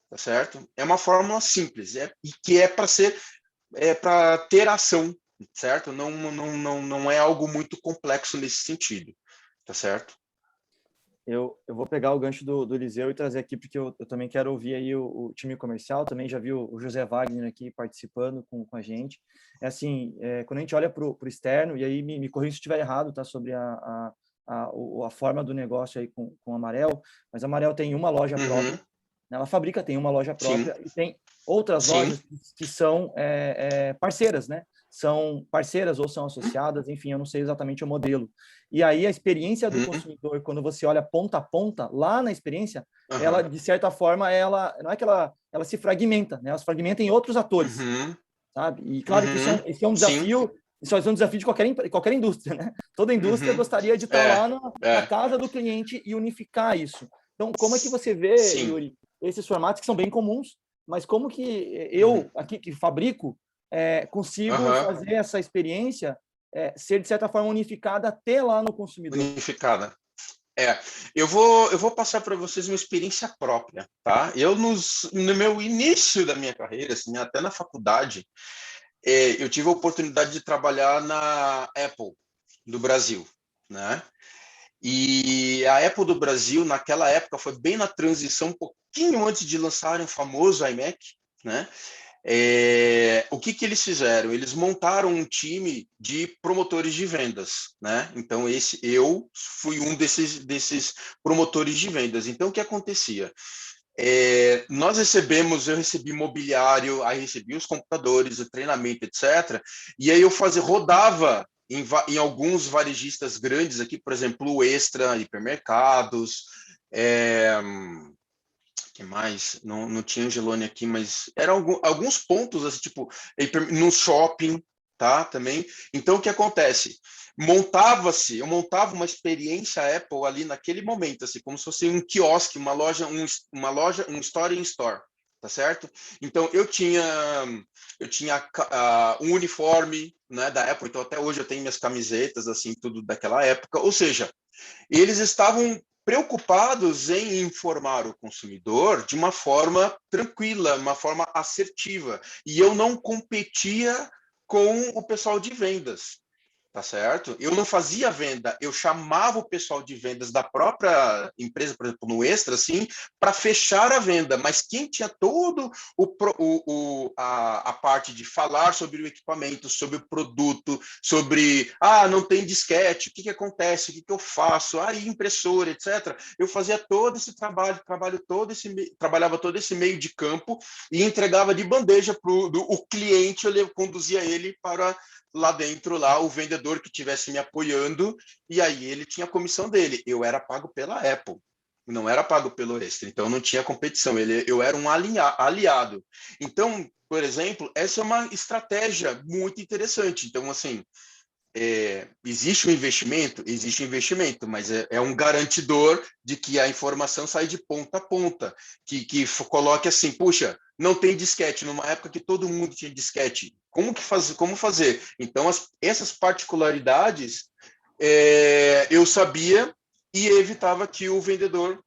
tá certo? É uma fórmula simples, e que é para ter ação, certo? Não é algo muito complexo nesse sentido, tá certo?
Eu vou pegar o gancho do Eliseu e trazer aqui, porque eu também quero ouvir aí o time comercial, também já vi o José Wagner aqui participando com a gente. Assim, quando a gente olha para o externo, e aí me corrija se estiver errado, tá, sobre a forma do negócio aí com a Amarel, mas a Amarel tem uma loja própria, né? Ela fabrica, tem uma loja própria, e tem outras lojas que são parceiras, né? São parceiras ou são associadas, enfim, eu não sei exatamente o modelo. E aí a experiência do consumidor, quando você olha ponta a ponta, lá na experiência, ela, de certa forma, não é que ela se fragmenta, né? Ela se fragmenta em outros atores, sabe? E claro que isso é um desafio, isso é um desafio de qualquer indústria, né? Toda indústria gostaria de estar lá na casa do cliente e unificar isso. Então, como é que você vê, Yuri, esses formatos que são bem comuns, mas como que eu, aqui que fabrico, consigo fazer essa experiência ser, de certa forma, unificada até lá no consumidor?
Unificada. Eu vou passar para vocês uma experiência própria, tá? Eu, no meu início da minha carreira, assim, até na faculdade, eu tive a oportunidade de trabalhar na Apple do Brasil, né? E a Apple do Brasil, naquela época, foi bem na transição, um pouquinho antes de lançarem o famoso iMac, né? O que eles fizeram? Eles montaram um time de promotores de vendas, né? Então, eu fui um desses promotores de vendas. Então, o que acontecia? Eu recebi mobiliário, aí recebi os computadores, o treinamento, etc. E aí eu rodava em alguns varejistas grandes aqui, por exemplo, o Extra, hipermercados, que mais? Não tinha Angelone aqui, mas eram alguns pontos, assim, tipo, no shopping, tá? Também. Então, o que acontece? Eu montava uma experiência Apple ali naquele momento, assim, como se fosse um quiosque, uma loja, um store in store, tá certo? Então, eu tinha um uniforme, né, da Apple, então até hoje eu tenho minhas camisetas, assim, tudo daquela época, ou seja, eles estavam preocupados em informar o consumidor de uma forma tranquila, uma forma assertiva. E eu não competia com o pessoal de vendas, tá certo? Eu não fazia venda, eu chamava o pessoal de vendas da própria empresa, por exemplo, no Extra, assim, para fechar a venda. Mas quem tinha todo a parte de falar sobre o equipamento, sobre o produto, sobre, não tem disquete, o que acontece, o que eu faço, impressora, etc. Eu fazia todo esse trabalhava todo esse meio de campo e entregava de bandeja para o cliente, eu conduzia ele para lá dentro, lá o vendedor que estivesse me apoiando, e aí ele tinha a comissão dele. Eu era pago pela Apple, não era pago pelo Extra, então não tinha competição, eu era um aliado. Então, por exemplo, essa é uma estratégia muito interessante. Então, assim, existe um investimento, mas é um garantidor de que a informação sai de ponta a ponta, que coloque assim, puxa, não tem disquete, numa época que todo mundo tinha disquete, como fazer? Então, essas particularidades eu sabia e evitava que o vendedor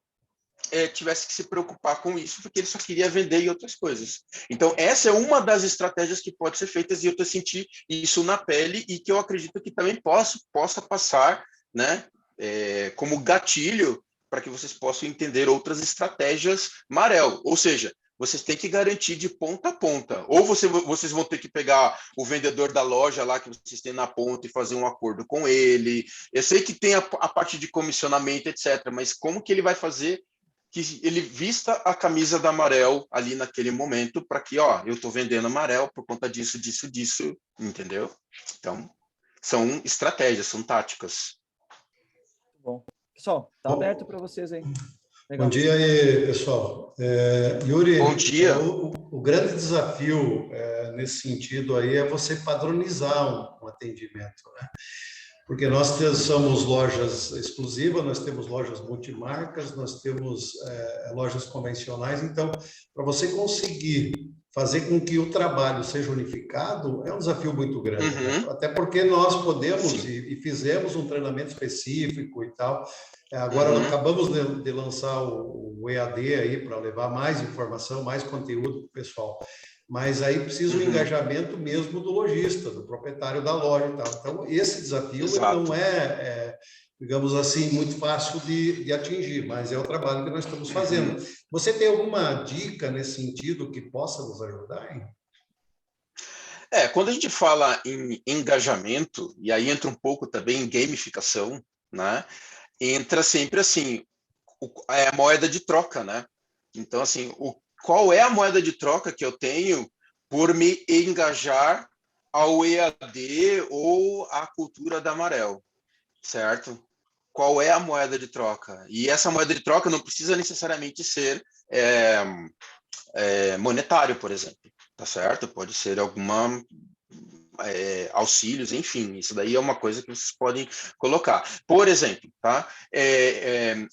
tivesse que se preocupar com isso, porque ele só queria vender e outras coisas. Então, essa é uma das estratégias que pode ser feitas, e eu senti isso na pele, e que eu acredito que também possa passar, né, como gatilho para que vocês possam entender outras estratégias Marel. Ou seja, vocês têm que garantir de ponta a ponta. Ou vocês vão ter que pegar o vendedor da loja lá que vocês têm na ponta e fazer um acordo com ele. Eu sei que tem a parte de comissionamento, etc., mas como que ele vai fazer que ele vista a camisa da Marel ali naquele momento para que, eu estou vendendo Marel por conta disso, entendeu? Então, são estratégias, são táticas.
Bom. Pessoal, tá aberto para vocês aí. Legal.
Bom dia aí, pessoal. Yuri,
bom dia.
O grande desafio nesse sentido aí é você padronizar um atendimento, né? Porque nós somos lojas exclusivas, nós temos lojas multimarcas, nós temos lojas convencionais. Então, para você conseguir fazer com que o trabalho seja unificado, é um desafio muito grande. Né? Até porque nós podemos e fizemos um treinamento específico e tal. Agora, acabamos de lançar o EAD aí para levar mais informação, mais conteúdo para o pessoal. Mas aí precisa o engajamento mesmo do lojista, do proprietário da loja e tal. Então, esse desafio não é, digamos assim, muito fácil de atingir, mas é o trabalho que nós estamos fazendo. Você tem alguma dica nesse sentido que possa nos ajudar, hein?
Quando a gente fala em engajamento, e aí entra um pouco também em gamificação, né? Entra sempre assim, a moeda de troca, né? Então, assim, qual é a moeda de troca que eu tenho por me engajar ao EAD ou à cultura da Marel, certo? Qual é a moeda de troca? E essa moeda de troca não precisa necessariamente ser monetário, por exemplo, tá certo? Pode ser alguma auxílios, enfim, isso daí é uma coisa que vocês podem colocar. Por exemplo, tá?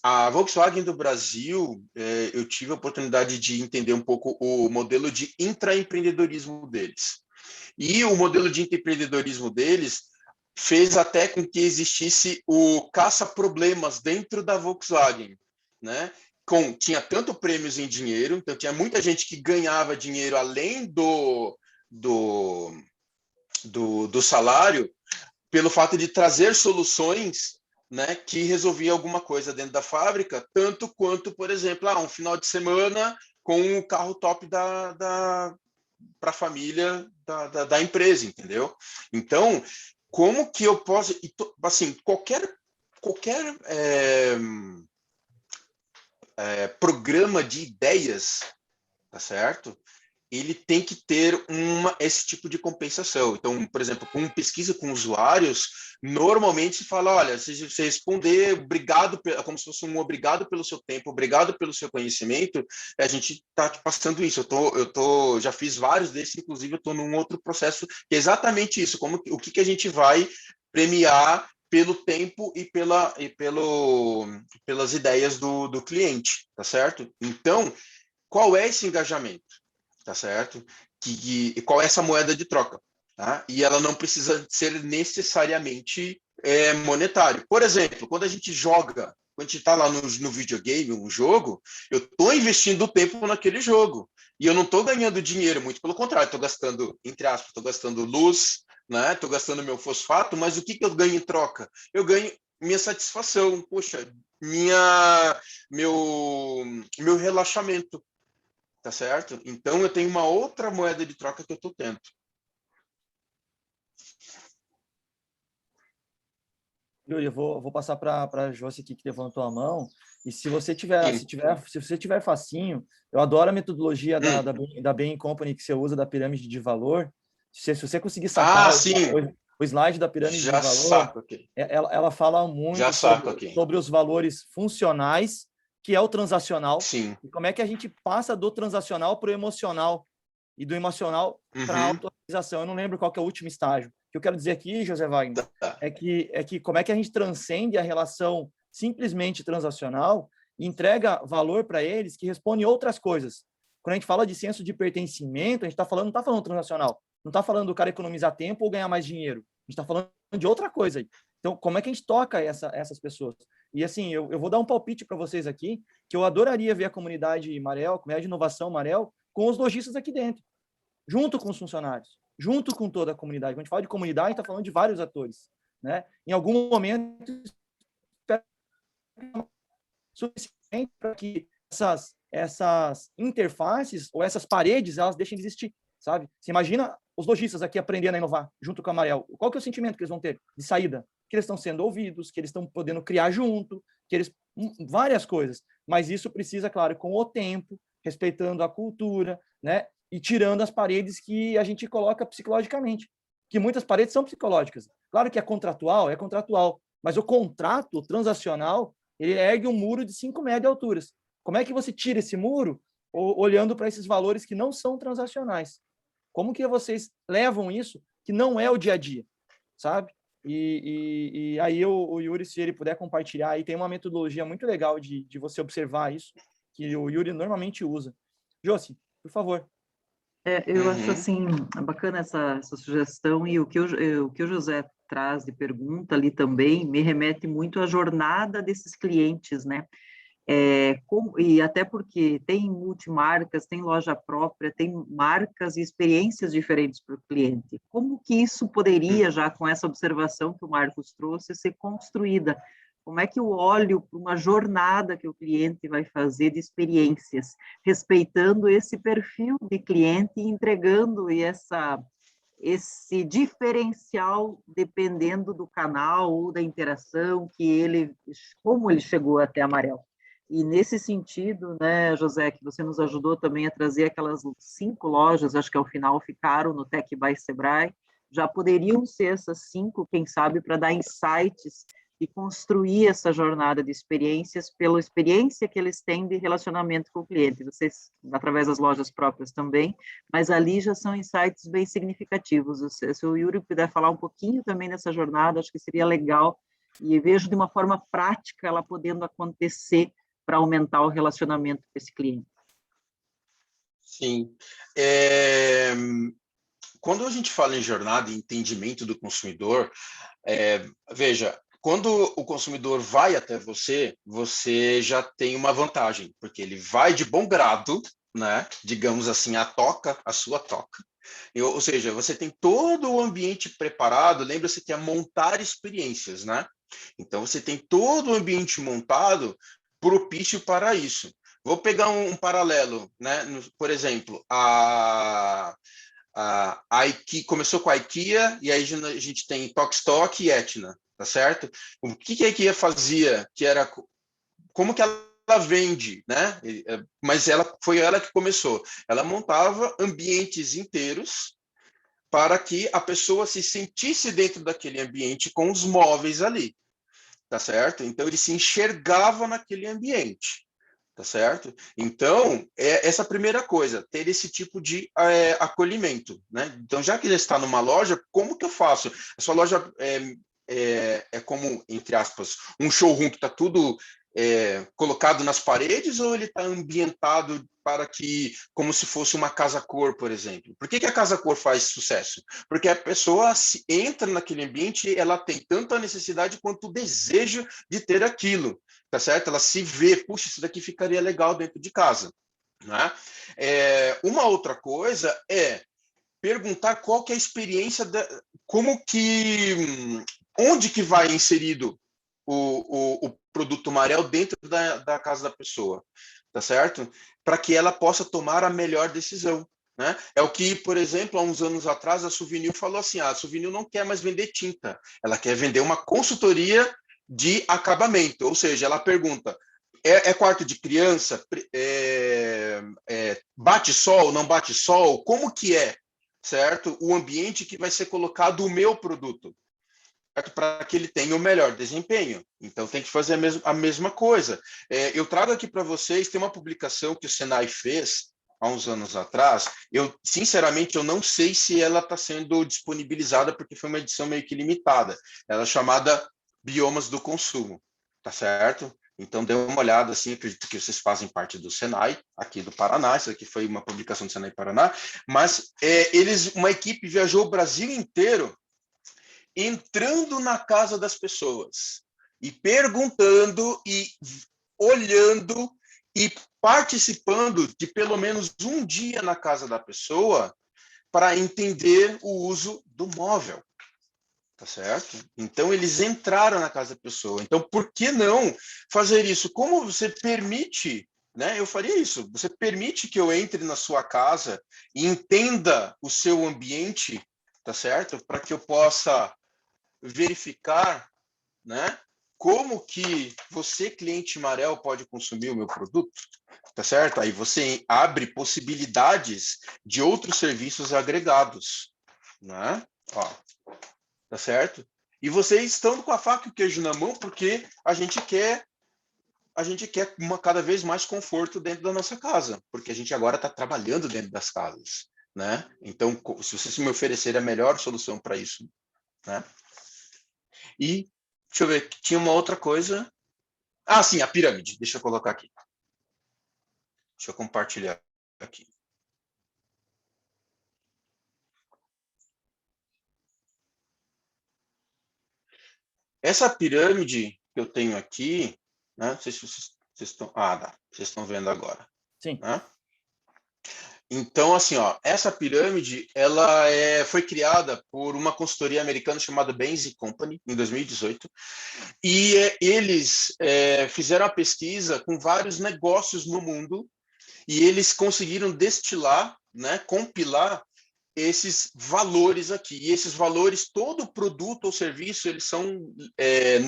A Volkswagen do Brasil, eu tive a oportunidade de entender um pouco o modelo de intraempreendedorismo deles. E o modelo de intraempreendedorismo deles fez até com que existisse o caça-problemas dentro da Volkswagen, né? Tinha tanto prêmios em dinheiro, então tinha muita gente que ganhava dinheiro além do salário, pelo fato de trazer soluções, né, que resolviam alguma coisa dentro da fábrica, tanto quanto, por exemplo, um final de semana com o carro top para a família da empresa, entendeu? Então, como que eu posso... Assim, qualquer programa de ideias, tá certo? Ele tem que ter esse tipo de compensação. Então, por exemplo, com pesquisa com usuários, normalmente se fala, olha, se você responder obrigado, como se fosse um obrigado pelo seu tempo, obrigado pelo seu conhecimento, a gente está passando isso. Já fiz vários desses, inclusive eu estou num outro processo que é exatamente isso, o que a gente vai premiar pelo tempo e pelas ideias do cliente, tá certo? Então, qual é esse engajamento? Tá certo? Qual é essa moeda de troca? Tá? E ela não precisa ser necessariamente monetário. Por exemplo, quando a gente joga, quando a gente está lá no videogame, um jogo, eu estou investindo tempo naquele jogo. E eu não estou ganhando dinheiro, muito pelo contrário, estou gastando, entre aspas, estou gastando luz, né? Estou gastando meu fosfato, mas o que eu ganho em troca? Eu ganho minha satisfação, poxa, meu relaxamento. Tá certo? Então, eu tenho uma outra moeda de troca que eu estou tendo.
Yuri, eu vou passar para a Josi aqui, que levantou a mão. E se você tiver facinho, eu adoro a metodologia da Bain Company que você usa, da pirâmide de valor. Se você conseguir sacar o slide da pirâmide de valor,
saco aqui.
Ela fala muito sobre os valores funcionais, que é o transacional.
Sim.
E como é que a gente passa do transacional para o emocional e do emocional para a autorização. Eu não lembro qual que é o último estágio. O que eu quero dizer aqui, José Wagner, é que como é que a gente transcende a relação simplesmente transacional e entrega valor para eles que respondem outras coisas. Quando a gente fala de senso de pertencimento, a gente não está falando transacional, não está falando do cara economizar tempo ou ganhar mais dinheiro. A gente está falando de outra coisa aí. Então, como é que a gente toca essas pessoas? E assim, eu vou dar um palpite para vocês aqui, que eu adoraria ver a comunidade Marel, a comunidade de inovação Marel, com os lojistas aqui dentro, junto com os funcionários, junto com toda a comunidade. Quando a gente fala de comunidade, a gente está falando de vários atores, né? Em algum momento, suficiente para que essas interfaces ou essas paredes, elas deixem de existir, sabe? Você imagina os lojistas aqui aprendendo a inovar junto com a Marel. Qual que é o sentimento que eles vão ter de saída? Que eles estão sendo ouvidos, que eles estão podendo criar junto, que eles várias coisas. Mas isso precisa, claro, com o tempo, respeitando a cultura, né? E tirando as paredes que a gente coloca psicologicamente, que muitas paredes são psicológicas. Claro que é contratual, mas o contrato transacional, ele ergue um muro de 5 metros de alturas. Como é que você tira esse muro olhando para esses valores que não são transacionais? Como que vocês levam isso que não é o dia a dia, sabe? E aí o Yuri, se ele puder compartilhar, aí tem uma metodologia muito legal de você observar isso, que o Yuri normalmente usa. Josi, por favor.
Eu acho assim bacana essa sugestão, e o que o José traz de pergunta ali também me remete muito à jornada desses clientes, né? E até porque tem multimarcas, tem loja própria, tem marcas e experiências diferentes para o cliente. Como que isso poderia, já com essa observação que o Marcos trouxe, ser construída? Como é que eu olho para uma jornada que o cliente vai fazer de experiências, respeitando esse perfil de cliente e entregando esse diferencial dependendo do canal ou da interação como ele chegou até a Marel. E nesse sentido, né, José, que você nos ajudou também a trazer aquelas 5 lojas, acho que ao final ficaram no Tech by Sebrae, já poderiam ser essas 5, quem sabe, para dar insights e construir essa jornada de experiências pela experiência que eles têm de relacionamento com o cliente, vocês, através das lojas próprias também, mas ali já são insights bem significativos. Se o Yuri puder falar um pouquinho também dessa jornada, acho que seria legal, e vejo de uma forma prática ela podendo acontecer para aumentar o relacionamento com esse cliente.
Sim. Quando a gente fala em jornada e entendimento do consumidor, veja, quando o consumidor vai até você, você já tem uma vantagem, porque ele vai de bom grado, né? Digamos assim, a sua toca. Ou seja, você tem todo o ambiente preparado, lembra-se que é montar experiências, né? Então, você tem todo o ambiente montado propício para isso. Vou pegar um paralelo, né? Por exemplo, a IKEA começou com a IKEA e aí a gente tem Tok e Etna, tá certo? O que a IKEA fazia? Que era como que ela vende, né? Mas foi ela que começou. Ela montava ambientes inteiros para que a pessoa se sentisse dentro daquele ambiente com os móveis ali, tá certo? Então ele se enxergava naquele ambiente. Tá certo? Então, essa primeira coisa, ter esse tipo de acolhimento, né? Então, já que ele está numa loja, como que eu faço? A sua loja é como, entre aspas, um showroom que está tudo colocado nas paredes ou ele está ambientado para que, como se fosse uma casa-cor, por exemplo? Por que a casa-cor faz sucesso? Porque a pessoa entra naquele ambiente e ela tem tanto a necessidade quanto o desejo de ter aquilo. Tá certo? Ela se vê, puxa, isso daqui ficaria legal dentro de casa. Né? Uma outra coisa é perguntar qual que é a experiência, onde que vai inserido o produto Marel dentro da casa da pessoa, tá certo? Para que ela possa tomar a melhor decisão. Né? É o que, por exemplo, há uns anos atrás, a Souvenir falou assim, a Souvenir não quer mais vender tinta, ela quer vender uma consultoria de acabamento, ou seja, ela pergunta, é quarto de criança, bate sol, não bate sol, como que é, certo? O ambiente que vai ser colocado o meu produto, para que ele tenha o melhor desempenho. Então tem que fazer a mesma coisa. Eu trago aqui para vocês, tem uma publicação que o Senai fez há uns anos atrás, sinceramente, eu não sei se ela está sendo disponibilizada, porque foi uma edição meio que limitada, ela é chamada Biomas do Consumo, tá certo? Então, dê uma olhada, assim, acredito que vocês fazem parte do Senai, aqui do Paraná, isso aqui foi uma publicação do Senai Paraná, mas uma equipe viajou o Brasil inteiro, entrando na casa das pessoas, e perguntando, e olhando, e participando de pelo menos um dia na casa da pessoa, para entender o uso do móvel. Tá certo? Então, eles entraram na casa da pessoa. Então, por que não fazer isso? Como você permite, né? Eu faria isso. Você permite que eu entre na sua casa e entenda o seu ambiente, tá certo? Para que eu possa verificar, né? Como que você, cliente Marel, pode consumir o meu produto, tá certo? Aí você abre possibilidades de outros serviços agregados, né? Ó. Tá certo? E vocês estão com a faca e o queijo na mão porque a gente quer cada vez mais conforto dentro da nossa casa, porque a gente agora está trabalhando dentro das casas, né? Então, se vocês me oferecerem a melhor solução para isso, né? E deixa eu ver, tinha uma outra coisa. Ah, sim, a pirâmide. Deixa eu colocar aqui. Deixa eu compartilhar aqui. Essa pirâmide que eu tenho aqui, né? Não sei se vocês estão... vocês estão vendo agora.
Sim.
Né? Então, assim, ó, essa pirâmide, ela foi criada por uma consultoria americana chamada Bain & Company, em 2018, e eles fizeram a pesquisa com vários negócios no mundo, e eles conseguiram destilar, né, compilar esses valores aqui. E esses valores, todo produto ou serviço, eles são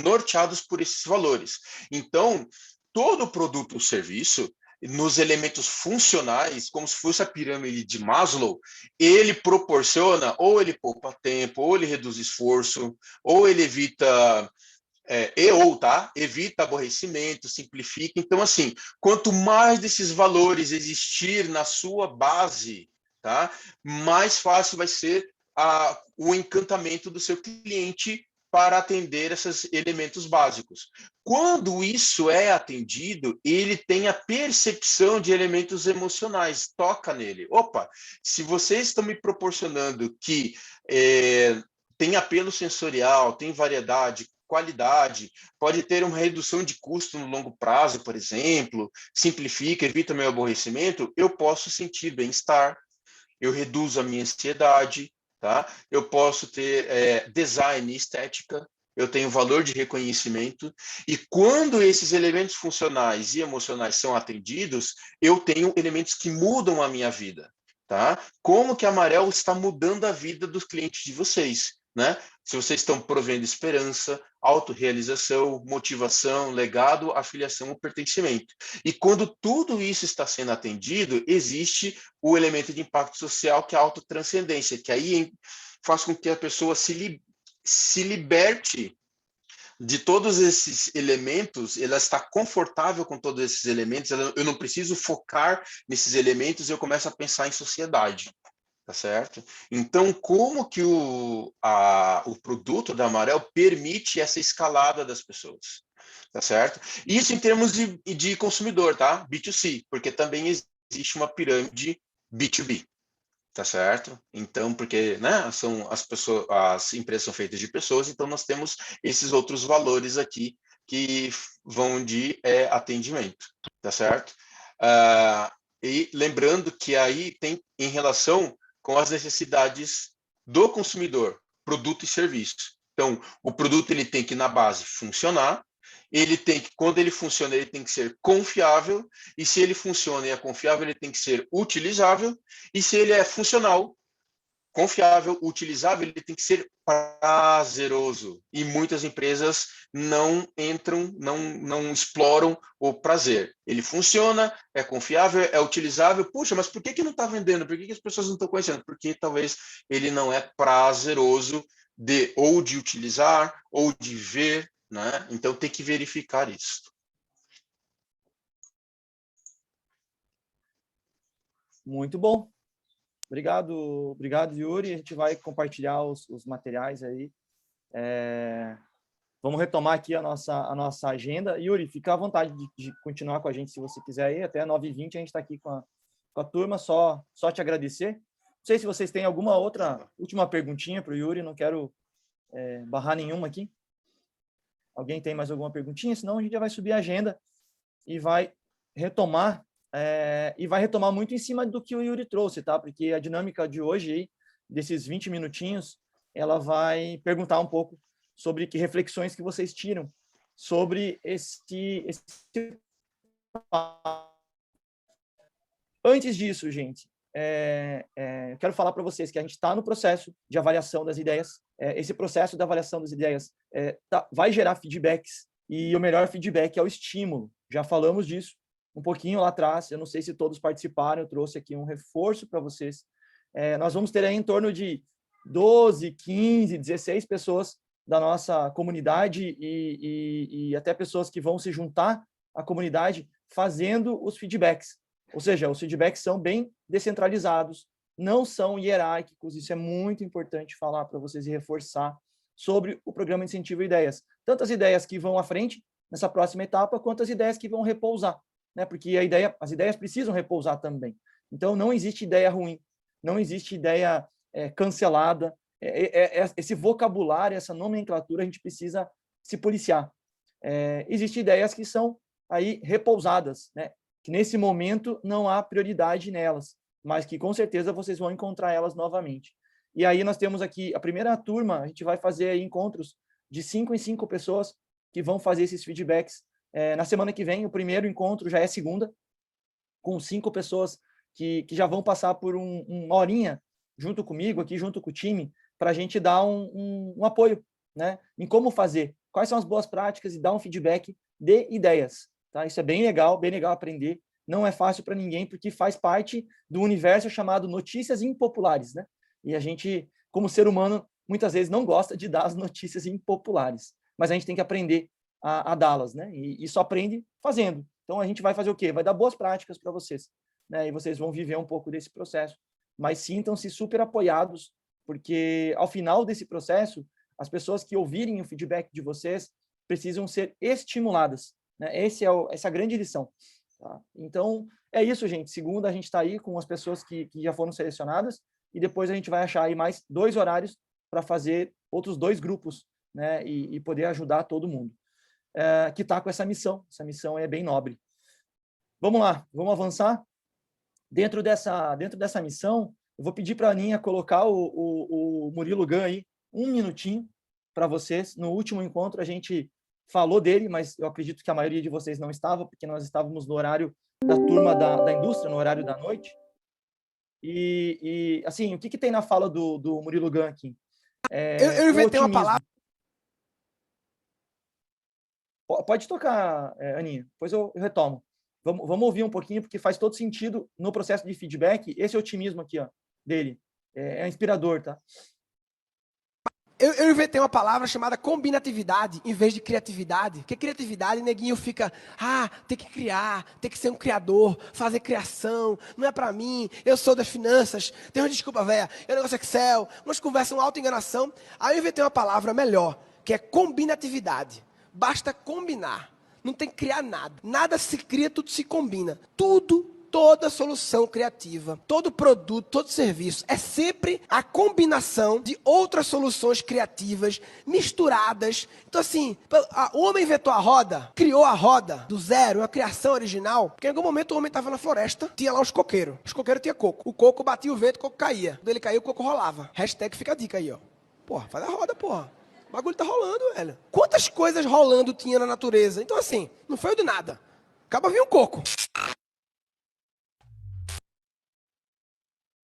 norteados por esses valores. Então, todo produto ou serviço, nos elementos funcionais, como se fosse a pirâmide de Maslow, ele proporciona, ou ele poupa tempo, ou ele reduz esforço, ou ele evita... evita aborrecimento, simplifica. Então, assim, quanto mais desses valores existir na sua base, tá, mais fácil vai ser o encantamento do seu cliente para atender esses elementos básicos. Quando isso é atendido, ele tem a percepção de elementos emocionais, toca nele. Opa, se vocês estão me proporcionando que tem apelo sensorial, tem variedade, qualidade, pode ter uma redução de custo no longo prazo, por exemplo, simplifica, evita meu aborrecimento, eu posso sentir bem-estar, eu reduzo a minha ansiedade, tá? Eu posso ter design e estética, eu tenho valor de reconhecimento, e quando esses elementos funcionais e emocionais são atendidos, eu tenho elementos que mudam a minha vida, tá? Como que a Amarel está mudando a vida dos clientes de vocês, né? Se vocês estão provendo esperança, autorrealização, motivação, legado, afiliação ou pertencimento. E quando tudo isso está sendo atendido, existe o elemento de impacto social, que é a autotranscendência, que aí faz com que a pessoa se liberte de todos esses elementos, ela está confortável com todos esses elementos, eu não preciso focar nesses elementos, eu começo a pensar em sociedade, tá certo? Então, como que o produto da Amarel permite essa escalada das pessoas, tá certo? Isso em termos de consumidor, tá? B2C, porque também existe uma pirâmide B2B. Tá certo? Então, porque, né, são as pessoas, as empresas são feitas de pessoas, então nós temos esses outros valores aqui que vão de atendimento, tá certo? E lembrando que aí tem em relação com as necessidades do consumidor, produto e serviço. Então, o produto ele tem que na base funcionar, ele tem que, quando ele funciona, ele tem que ser confiável, e se ele funciona e é confiável, ele tem que ser utilizável, e se ele é funcional, confiável, utilizável, ele tem que ser prazeroso. E muitas empresas não entram, não exploram o prazer. Ele funciona, é confiável, é utilizável. Puxa, mas por que não está vendendo? Por que as pessoas não estão conhecendo? Porque talvez ele não é prazeroso ou de utilizar, ou de ver, né? Então tem que verificar isso.
Muito bom. Obrigado, Yuri. A gente vai compartilhar os materiais aí. Vamos retomar aqui a nossa agenda. Yuri, fica à vontade de continuar com a gente, se você quiser aí. Até 9h20 a gente está aqui com a turma. Só te agradecer. Não sei se vocês têm alguma outra última perguntinha para o Yuri. Não quero barrar nenhuma aqui. Alguém tem mais alguma perguntinha? Senão a gente já vai subir a agenda e vai retomar. E vai retomar muito em cima do que o Yuri trouxe, tá? Porque a dinâmica de hoje, aí, desses 20 minutinhos, ela vai perguntar um pouco sobre que reflexões que vocês tiram sobre esse... Antes disso, gente, eu quero falar para vocês que a gente está no processo de avaliação das ideias. Esse processo de avaliação das ideias vai gerar feedbacks, e o melhor feedback é o estímulo. Já falamos disso um pouquinho lá atrás. Eu não sei se todos participaram, eu trouxe aqui um reforço para vocês. Nós vamos ter aí em torno de 12, 15, 16 pessoas da nossa comunidade e até pessoas que vão se juntar à comunidade fazendo os feedbacks. Ou seja, os feedbacks são bem descentralizados, não são hierárquicos. Isso é muito importante falar para vocês e reforçar sobre o programa Incentivo Ideias. Tanto as ideias que vão à frente nessa próxima etapa, quanto as ideias que vão repousar, né? Porque as ideias precisam repousar também. Então, não existe ideia ruim, não existe ideia cancelada. Esse vocabulário, essa nomenclatura, a gente precisa se policiar. Existem ideias que são aí repousadas, né? Que nesse momento não há prioridade nelas, mas que com certeza vocês vão encontrar elas novamente. E aí nós temos aqui a primeira turma, a gente vai fazer aí encontros de 5 em 5 pessoas que vão fazer esses feedbacks. Na semana que vem, o primeiro encontro já é segunda, com 5 pessoas que já vão passar por uma horinha junto comigo, aqui junto com o time, para a gente dar um apoio, né, em como fazer, quais são as boas práticas, e dar um feedback de ideias. Tá? Isso é bem legal aprender. Não é fácil para ninguém, porque faz parte do universo chamado notícias impopulares, né? E a gente, como ser humano, muitas vezes não gosta de dar as notícias impopulares, mas a gente tem que aprender a dá-las, né? E só aprende fazendo. Então, a gente vai fazer o quê? Vai dar boas práticas para vocês, né? E vocês vão viver um pouco desse processo. Mas sintam-se super apoiados, porque ao final desse processo, as pessoas que ouvirem o feedback de vocês precisam ser estimuladas, né? Essa é a grande lição. Tá? Então, é isso, gente. Segunda, a gente está aí com as pessoas que já foram selecionadas, e depois a gente vai achar aí mais 2 horários para fazer outros 2 grupos, né? E poder ajudar todo mundo que está com essa missão. Essa missão é bem nobre. Vamos lá, vamos avançar. Dentro dessa missão, eu vou pedir para a Aninha colocar o Murilo Gun aí, 1 minutinho, para vocês. No último encontro, a gente falou dele, mas eu acredito que a maioria de vocês não estava, porque nós estávamos no horário da turma da indústria, no horário da noite. E assim, o que tem na fala do Murilo Gun aqui?
Eu inventei uma palavra.
Pode tocar, Aninha, depois eu retomo. Vamos ouvir um pouquinho, porque faz todo sentido no processo de feedback. Esse otimismo aqui, ó, dele, é inspirador, tá?
Eu inventei uma palavra chamada combinatividade, em vez de criatividade. Porque criatividade, neguinho fica, tem que criar, tem que ser um criador, fazer criação, não é pra mim, eu sou das finanças, tem uma desculpa velha, eu negócio Excel, umas conversas, uma auto-enganação. Aí eu inventei uma palavra melhor, que é combinatividade. Basta combinar, não tem que criar nada. Nada se cria, tudo se combina. Toda solução criativa, todo produto, todo serviço, é sempre a combinação de outras soluções criativas misturadas. Então, assim, o homem inventou a roda, criou a roda do zero, uma criação original, porque em algum momento o homem estava na floresta, tinha lá os coqueiros. Os coqueiros tinham coco. O coco batia o vento, o coco caía. Quando ele caía, o coco rolava. Hashtag fica a dica aí, ó. Porra, faz a roda, porra. O bagulho tá rolando, velho. Quantas coisas rolando tinha na natureza? Então, assim, não foi do nada. Acaba vir um coco.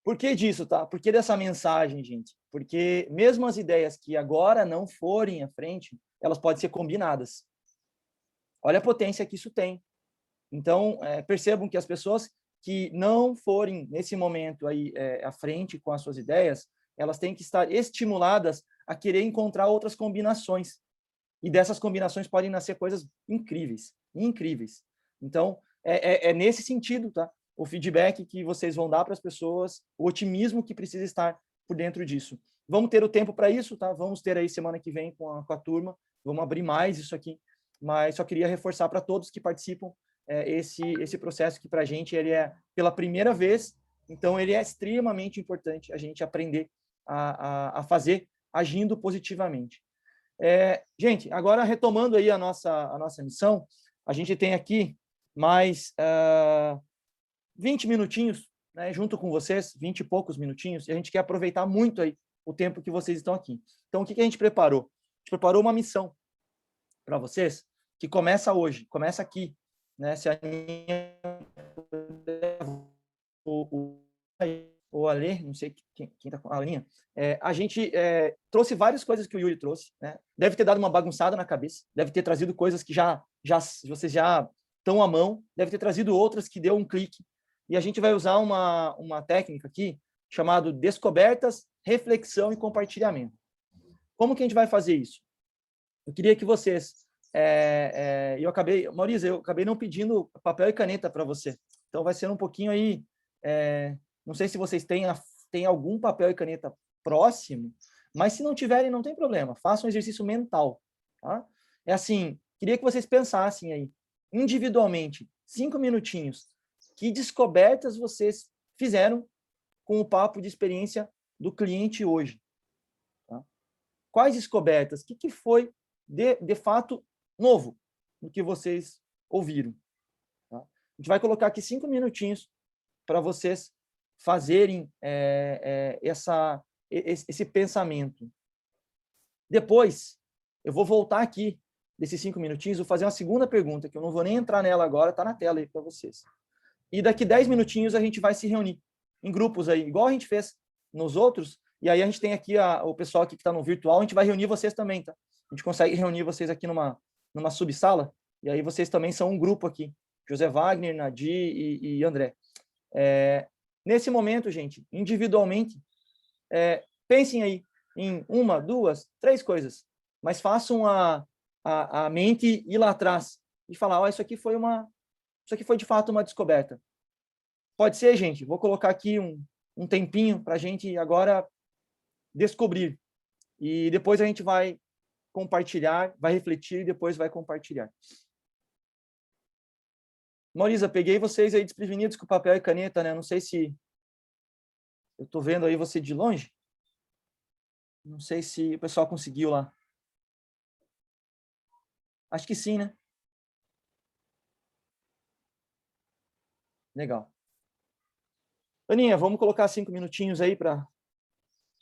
Por que disso, tá? Por que dessa mensagem, gente? Porque mesmo as ideias que agora não forem à frente, elas podem ser combinadas. Olha a potência que isso tem. Então, percebam que as pessoas que não forem, nesse momento aí, à frente com as suas ideias, elas têm que estar estimuladas a querer encontrar outras combinações. E dessas combinações podem nascer coisas incríveis, incríveis. Então, é nesse sentido, tá? O feedback que vocês vão dar para as pessoas, o otimismo que precisa estar por dentro disso. Vamos ter o tempo para isso, tá? Vamos ter aí semana que vem com a turma, vamos abrir mais isso aqui, mas só queria reforçar para todos que participam esse processo que para a gente ele é pela primeira vez, então ele é extremamente importante a gente aprender a fazer agindo positivamente. Gente, agora retomando aí a nossa missão, a gente tem aqui mais 20 minutinhos, né, junto com vocês, 20 e poucos minutinhos, e a gente quer aproveitar muito aí o tempo que vocês estão aqui. Então, o que a gente preparou? A gente preparou uma missão para vocês, que começa hoje, começa aqui, né? Se a Aninha ou a Lê, não sei quem está com a Aninha, a gente trouxe várias coisas que o Yuri trouxe, né? Deve ter dado uma bagunçada na cabeça, deve ter trazido coisas que vocês já estão à mão, deve ter trazido outras que deu um clique. E a gente vai usar uma técnica aqui chamada descobertas, reflexão e compartilhamento. Como que a gente vai fazer isso? Eu queria que vocês... Maurício, eu acabei não pedindo papel e caneta para você. Então vai ser um pouquinho aí... não sei se vocês têm algum papel e caneta próximo, mas se não tiverem, não tem problema. Façam um exercício mental. Tá? É assim, queria que vocês pensassem aí, individualmente, 5 minutinhos, que descobertas vocês fizeram com o papo de experiência do cliente hoje? Tá? Quais descobertas? O que foi, de fato, novo no que vocês ouviram? Tá? A gente vai colocar aqui 5 minutinhos para vocês fazerem esse pensamento. Depois, eu vou voltar aqui, desses 5 minutinhos, vou fazer uma segunda pergunta, que eu não vou nem entrar nela agora, está na tela aí para vocês. E daqui 10 minutinhos a gente vai se reunir em grupos aí, igual a gente fez nos outros, e aí a gente tem aqui o pessoal aqui que está no virtual, a gente vai reunir vocês também, tá? A gente consegue reunir vocês aqui numa subsala, e aí vocês também são um grupo aqui, José Wagner, Nadir e André. Nesse momento, gente, individualmente, pensem aí em 1, 2, 3 coisas, mas façam a mente ir lá atrás e falar, isso aqui foi de fato uma descoberta. Pode ser, gente, vou colocar aqui um tempinho para a gente agora descobrir. E depois a gente vai compartilhar, vai refletir e depois vai compartilhar. Maurisa, peguei vocês aí desprevenidos com papel e caneta, né? Não sei se eu estou vendo aí você de longe. Não sei se o pessoal conseguiu lá. Acho que sim, né? Legal. Aninha, vamos colocar 5 minutinhos aí para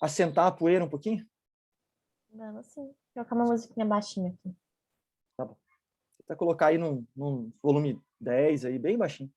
assentar a poeira um pouquinho?
Vamos sim. colocar uma musiquinha baixinha aqui.
Tá bom. Tenta colocar aí num volume 10 aí, bem baixinho.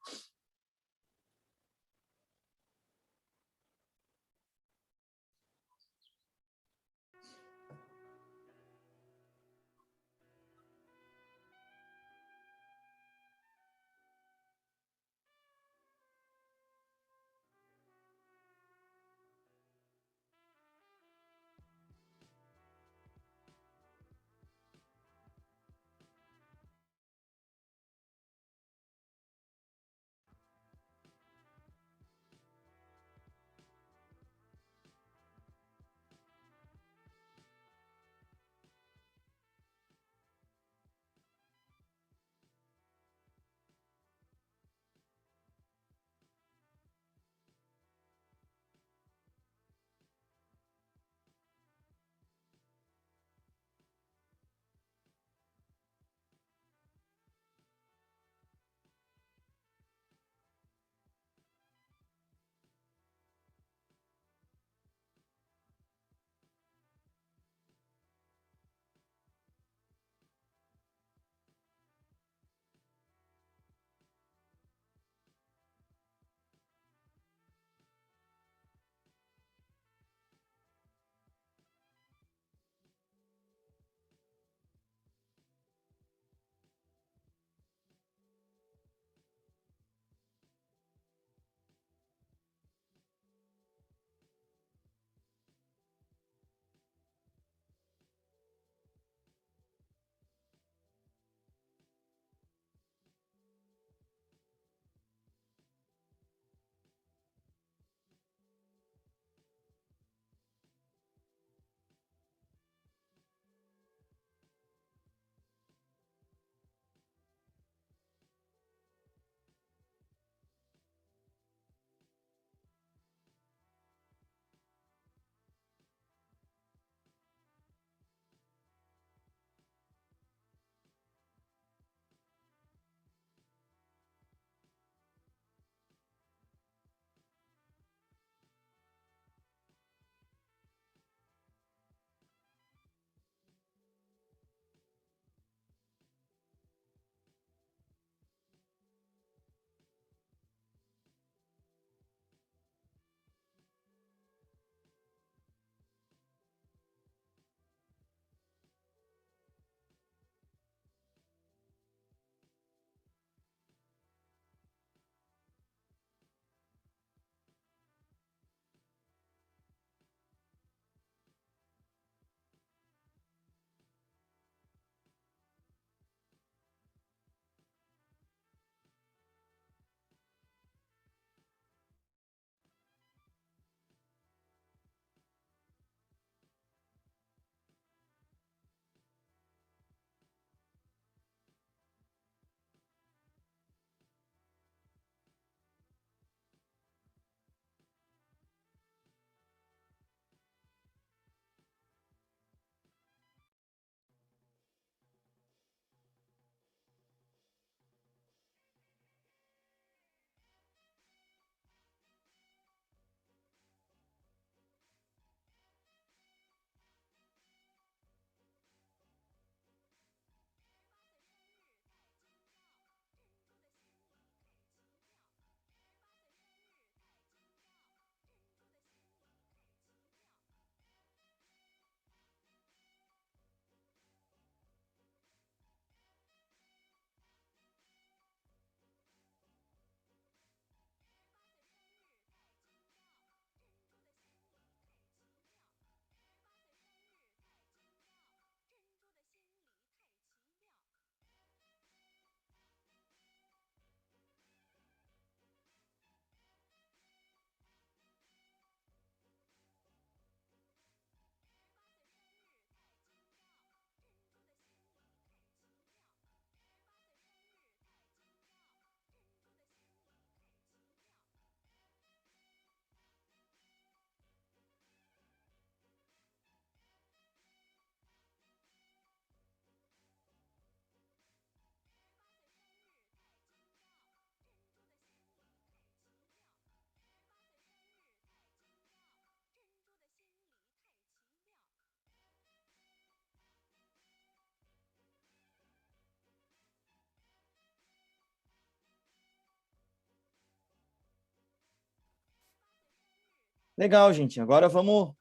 Legal, gente. Agora vamos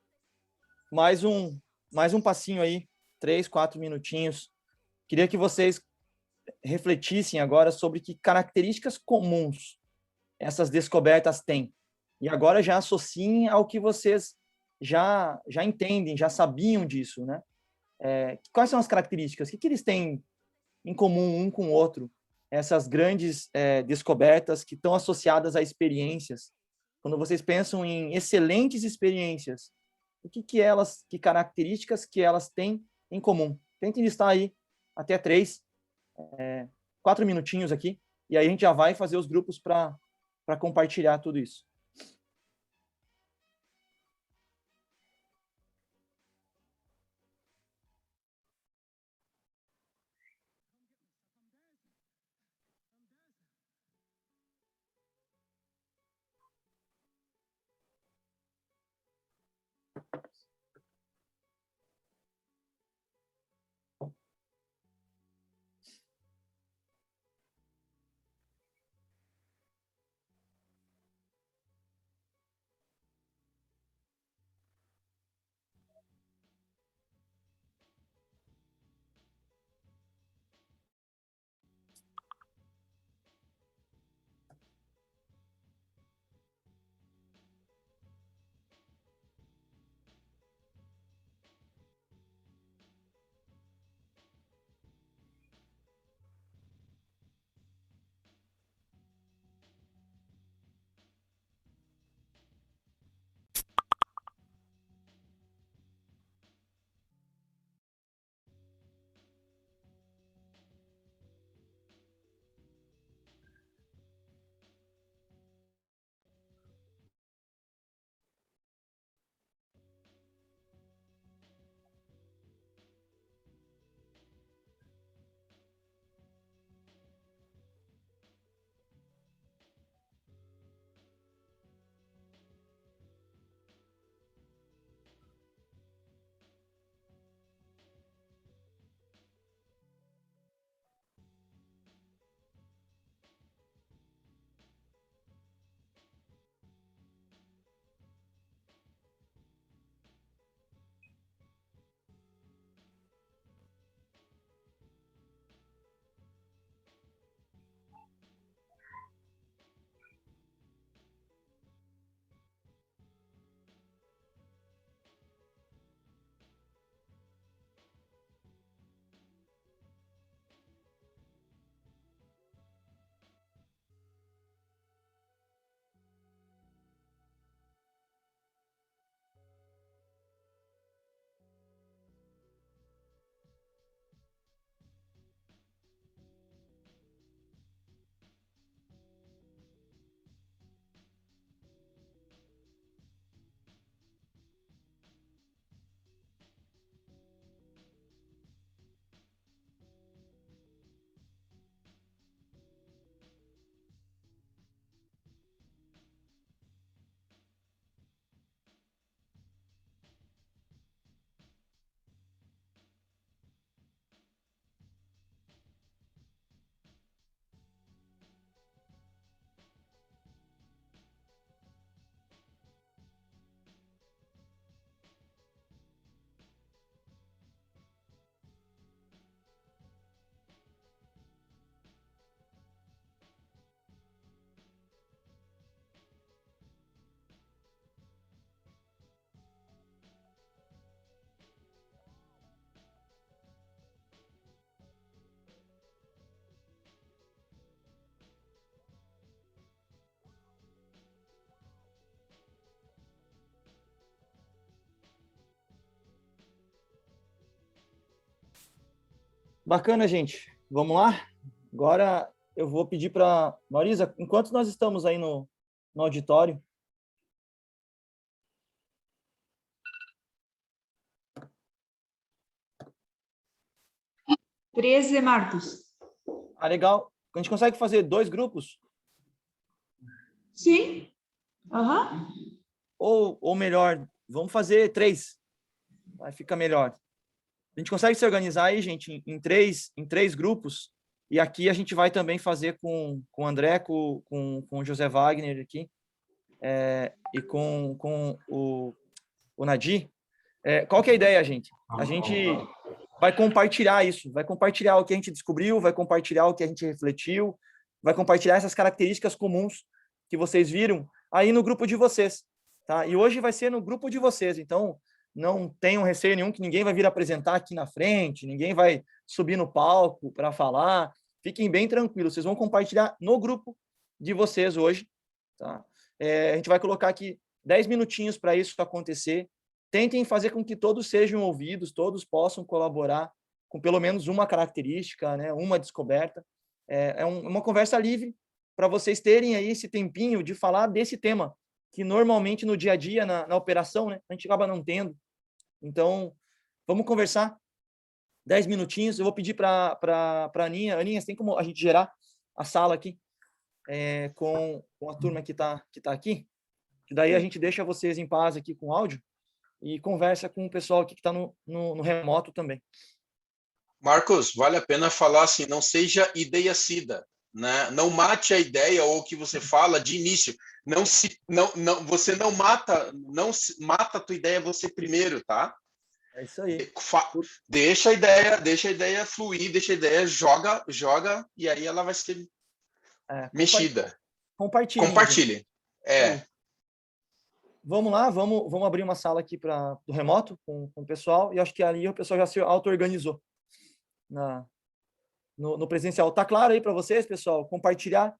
mais um passinho aí, 3, 4 minutinhos. Queria que vocês refletissem agora sobre que características comuns essas descobertas têm. E agora já associem ao que vocês já entendem, já sabiam disso, né? Quais são as características? O que eles têm em comum um com o outro? Essas grandes descobertas que estão associadas a experiências. Quando vocês pensam em excelentes experiências, que características que elas têm em comum? Tentem listar aí até 3, 4 minutinhos aqui, e aí a gente já vai fazer os grupos para compartilhar tudo isso. Bacana, gente. Vamos lá? Agora eu vou pedir para... Marisa, enquanto nós estamos aí no auditório...
Treze, Marcos.
Ah, legal. A gente consegue fazer 2 grupos?
Sim. Aham.
Ou melhor, vamos fazer 3. Vai ficar melhor. A gente consegue se organizar aí, gente, em três grupos. E aqui a gente vai também fazer com o André, com o José Wagner aqui. e com o Nadir, qual que é a ideia, gente? A gente vai compartilhar isso, vai compartilhar o que a gente descobriu, vai compartilhar o que a gente refletiu, vai compartilhar essas características comuns que vocês viram aí no grupo de vocês, tá? E hoje vai ser no grupo de vocês, então não tenham receio nenhum que ninguém vai vir apresentar aqui na frente, ninguém vai subir no palco para falar. Fiquem bem tranquilos, vocês vão compartilhar no grupo de vocês hoje, tá? A gente vai colocar aqui 10 minutinhos para isso acontecer. Tentem fazer com que todos sejam ouvidos, todos possam colaborar com pelo menos uma característica, né, uma descoberta. Uma conversa livre para vocês terem aí esse tempinho de falar desse tema, que normalmente no dia a dia, na operação, né, a gente acaba não tendo. Então, vamos conversar 10 minutinhos. Eu vou pedir para a Aninha. Aninha, tem como a gente gerar a sala aqui com a turma que tá aqui? Que daí a gente deixa vocês em paz aqui com o áudio e conversa com o pessoal aqui que está no remoto também.
Marcos, vale a pena falar assim, não seja ideiacida, né? Não mate a ideia ou o que você fala de início. Você não mata a tua ideia você primeiro, tá?
É isso aí.
Deixa a ideia fluir, deixa a ideia, joga e aí ela vai ser mexida. Compartilhe.
Vamos lá, vamos abrir uma sala aqui do remoto com o pessoal, e acho que ali o pessoal já se auto-organizou no presencial. Tá claro aí para vocês, pessoal? Compartilhar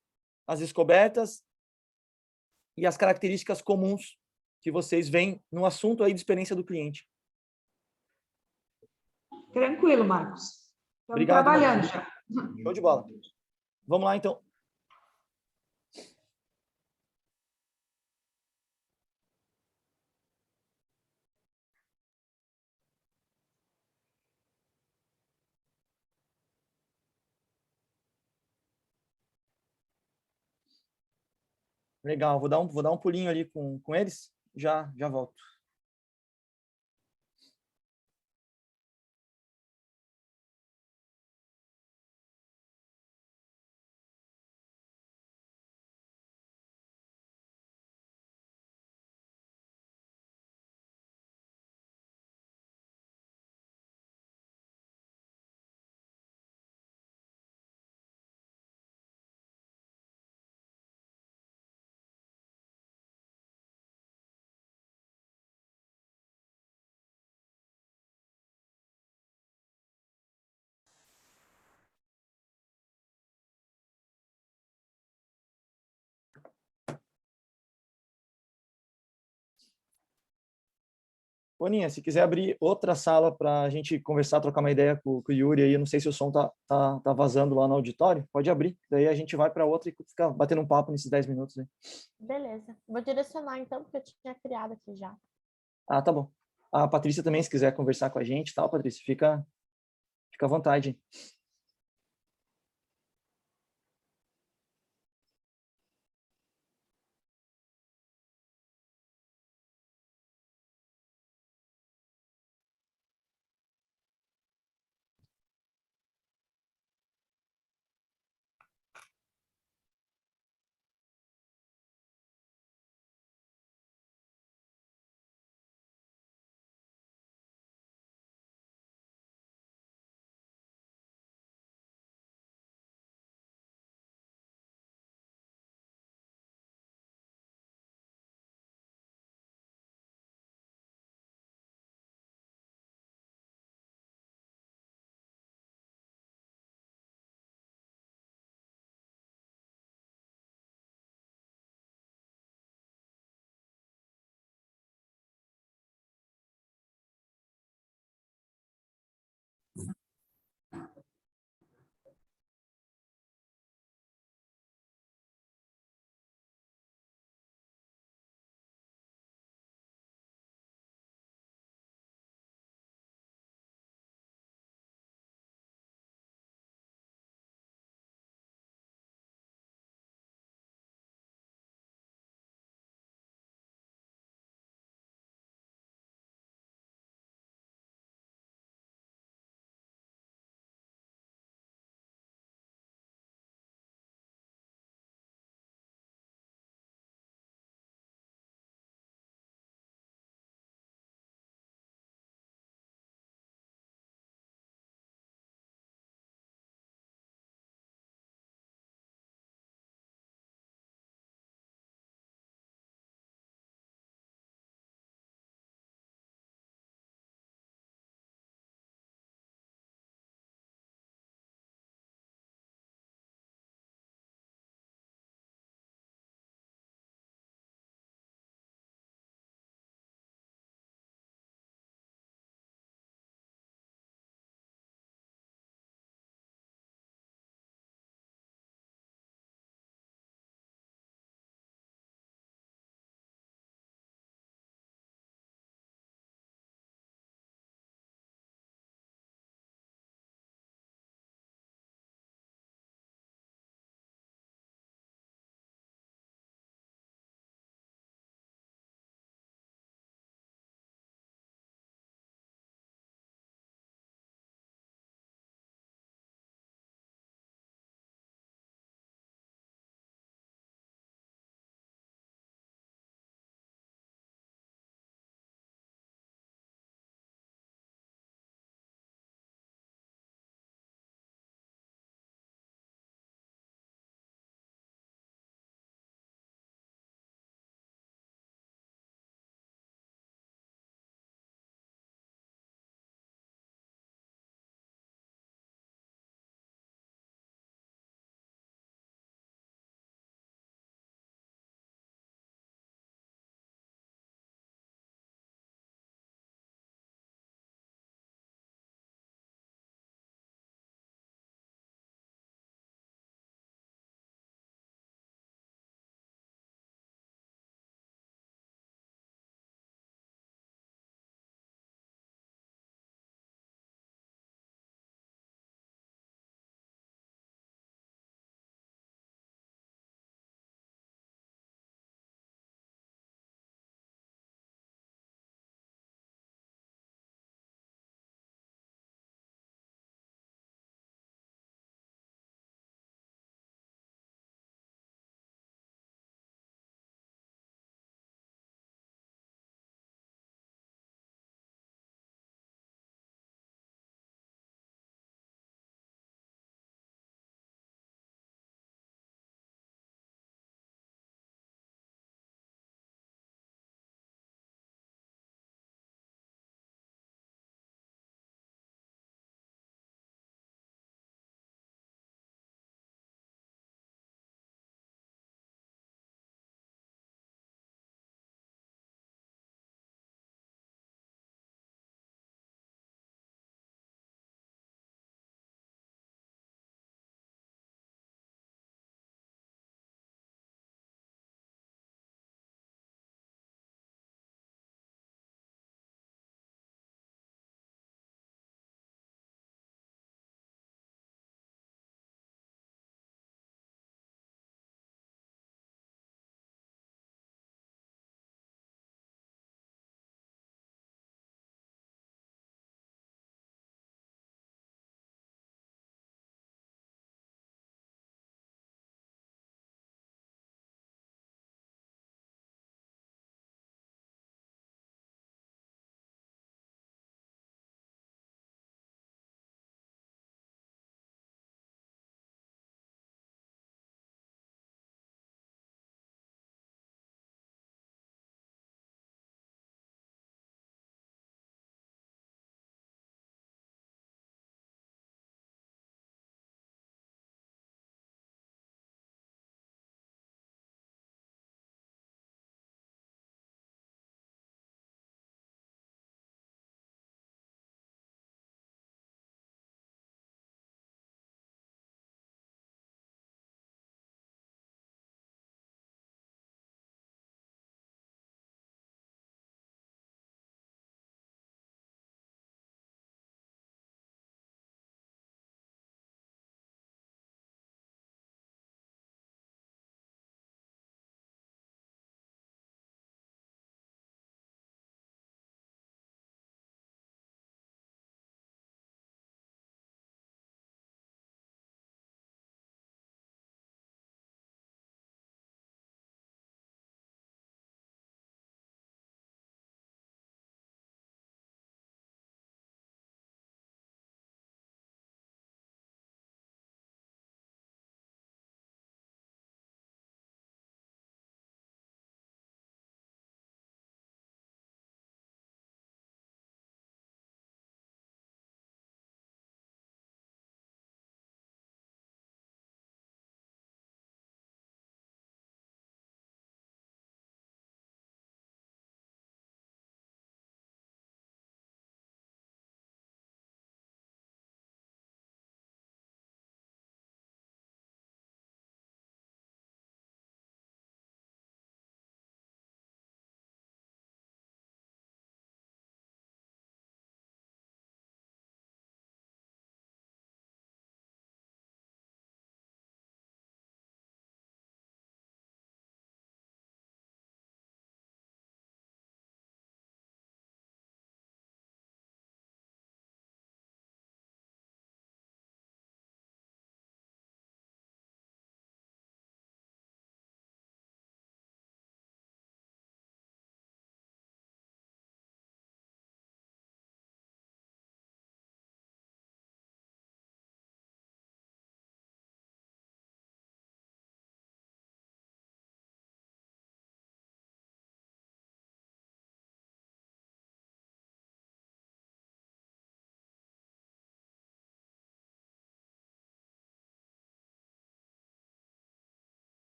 as descobertas e as características comuns que vocês veem no assunto aí de experiência do cliente.
Tranquilo, Marcos. Estamos
Obrigado,
trabalhando já.
Show de bola. Vamos lá, então. Legal, vou dar um pulinho ali com eles, já volto. Boninha, se quiser abrir outra sala para a gente conversar, trocar uma ideia com o Yuri aí, eu não sei se o som tá vazando lá no auditório, pode abrir, daí a gente vai para outra e fica batendo um papo nesses 10 minutos aí.
Beleza. Vou direcionar então, porque eu tinha criado aqui já.
Ah, tá bom. A Patrícia também, se quiser conversar com a gente, tá, Patrícia? Fica à vontade.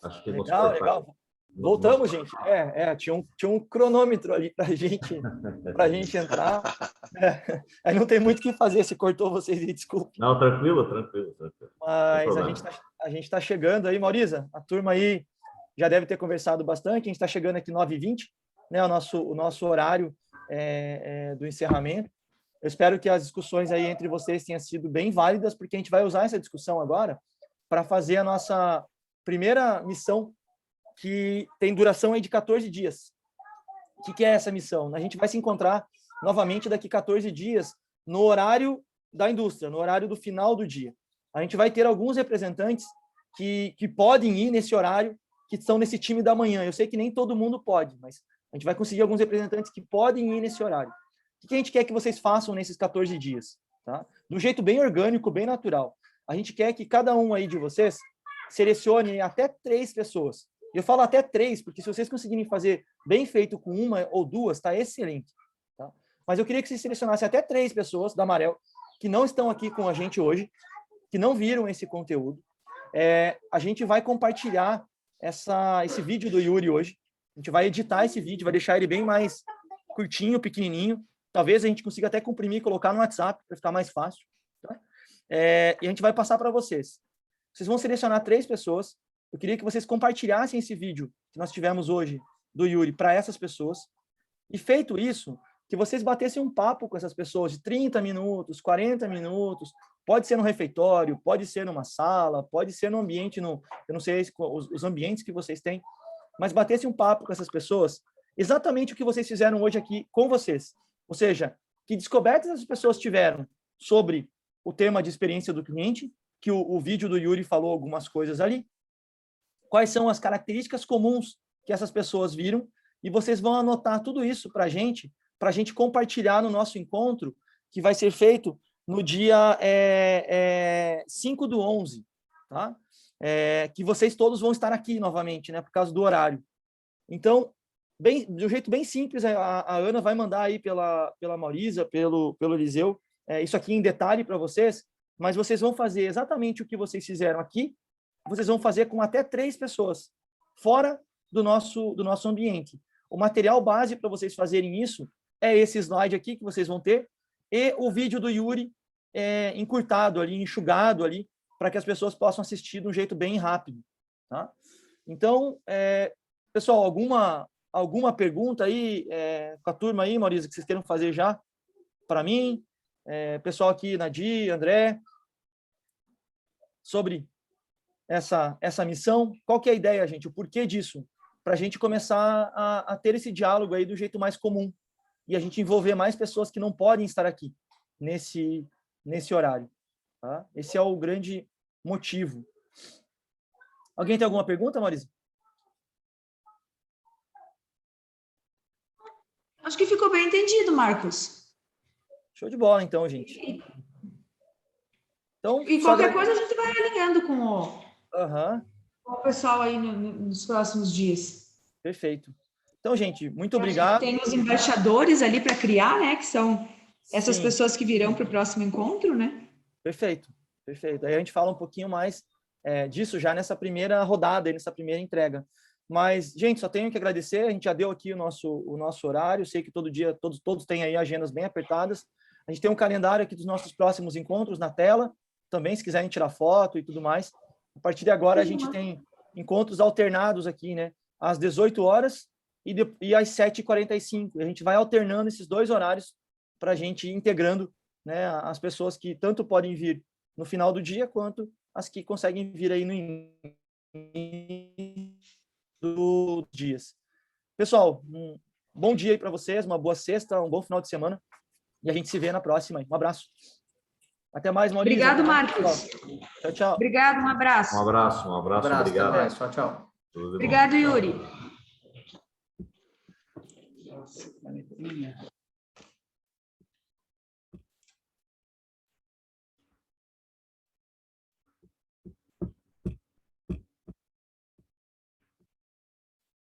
Acho que
Legal, legal. Voltamos, gente. Tinha um cronômetro ali para gente entrar. Aí não tem muito o que fazer, se cortou vocês, desculpe.
Não, tranquilo.
Mas a gente está chegando aí, Mauriza, a turma aí já deve ter conversado bastante, a gente está chegando aqui 9h20, né, o nosso horário do encerramento. Eu espero que as discussões aí entre vocês tenham sido bem válidas, porque a gente vai usar essa discussão agora para fazer a nossa primeira missão, que tem duração aí de 14 dias. O que é essa missão? A gente vai se encontrar novamente daqui 14 dias no horário da indústria, no horário do final do dia. A gente vai ter alguns representantes que podem ir nesse horário, que estão nesse time da manhã. Eu sei que nem todo mundo pode, mas a gente vai conseguir alguns representantes que podem ir nesse horário. O que a gente quer que vocês façam nesses 14 dias? Tá? De um jeito bem orgânico, bem natural. A gente quer que cada um aí de vocês selecione até 3 pessoas. Eu falo até 3, porque se vocês conseguirem fazer bem feito com uma ou duas, está excelente. Tá? Mas eu queria que vocês selecionassem até 3 pessoas da Amarel, que não estão aqui com a gente hoje, que não viram esse conteúdo. A gente vai compartilhar esse vídeo do Yuri hoje. A gente vai editar esse vídeo, vai deixar ele bem mais curtinho, pequenininho. Talvez a gente consiga até comprimir e colocar no WhatsApp, para ficar mais fácil. Tá? E a gente vai passar para vocês. Vocês vão selecionar 3 pessoas. Eu queria que vocês compartilhassem esse vídeo que nós tivemos hoje do Yuri para essas pessoas. E feito isso, que vocês batessem um papo com essas pessoas de 30 minutos, 40 minutos. Pode ser no refeitório, pode ser numa sala, pode ser no ambiente, eu não sei os ambientes que vocês têm, mas batessem um papo com essas pessoas, exatamente o que vocês fizeram hoje aqui com vocês. Ou seja, que descobertas as pessoas tiveram sobre o tema de experiência do cliente, que o vídeo do Yuri falou algumas coisas ali, quais são as características comuns que essas pessoas viram, e vocês vão anotar tudo isso para a gente compartilhar no nosso encontro, que vai ser feito no dia 5/11, tá? Que vocês todos vão estar aqui novamente, né, por causa do horário. Então, de um jeito bem simples, a Ana vai mandar aí pela Mauriza, pelo Eliseu, isso aqui em detalhe para vocês, mas vocês vão fazer exatamente o que vocês fizeram aqui, vocês vão fazer com até 3 pessoas, fora do nosso ambiente. O material base para vocês fazerem isso é esse slide aqui que vocês vão ter, e o vídeo do Yuri encurtado ali, enxugado ali, para que as pessoas possam assistir de um jeito bem rápido. Tá? Então, pessoal, alguma pergunta aí com a turma aí, Mauriza, que vocês queiram fazer já para mim? Pessoal aqui, Nadir, André, sobre essa missão, qual que é a ideia, gente? O porquê disso? Para a gente começar a ter esse diálogo aí do jeito mais comum e a gente envolver mais pessoas que não podem estar aqui nesse horário. Tá? Esse é o grande motivo. Alguém tem alguma pergunta, Marisa?
Acho que ficou bem entendido, Marcos.
Show de bola, então, gente. Então,
e qualquer coisa a gente vai alinhando com o pessoal aí nos próximos dias.
Perfeito. Então, gente, muito obrigado.
Tem os embaixadores ali para criar, né? Que são essas pessoas que virão para o próximo encontro, né?
Perfeito, perfeito. Aí a gente fala um pouquinho mais disso já nessa primeira rodada, nessa primeira entrega. Mas, gente, só tenho que agradecer. A gente já deu aqui o nosso horário. Sei que todo dia todos têm aí agendas bem apertadas. A gente tem um calendário aqui dos nossos próximos encontros na tela. Também, se quiserem tirar foto e tudo mais. A partir de agora, a gente tem encontros alternados aqui, né? Às 18 horas e às 7h45. A gente vai alternando esses 2 horários para a gente ir integrando, né, as pessoas que tanto podem vir no final do dia, quanto as que conseguem vir aí no início dos dias. Pessoal, um bom dia aí para vocês, uma boa sexta, um bom final de semana. E a gente se vê na próxima. Um abraço. Até mais, Maurício.
Obrigado, Marcos.
Tchau, tchau.
Obrigado, um abraço.
Um abraço, obrigado.
Até mais. Tchau, tchau.
Obrigado, Yuri.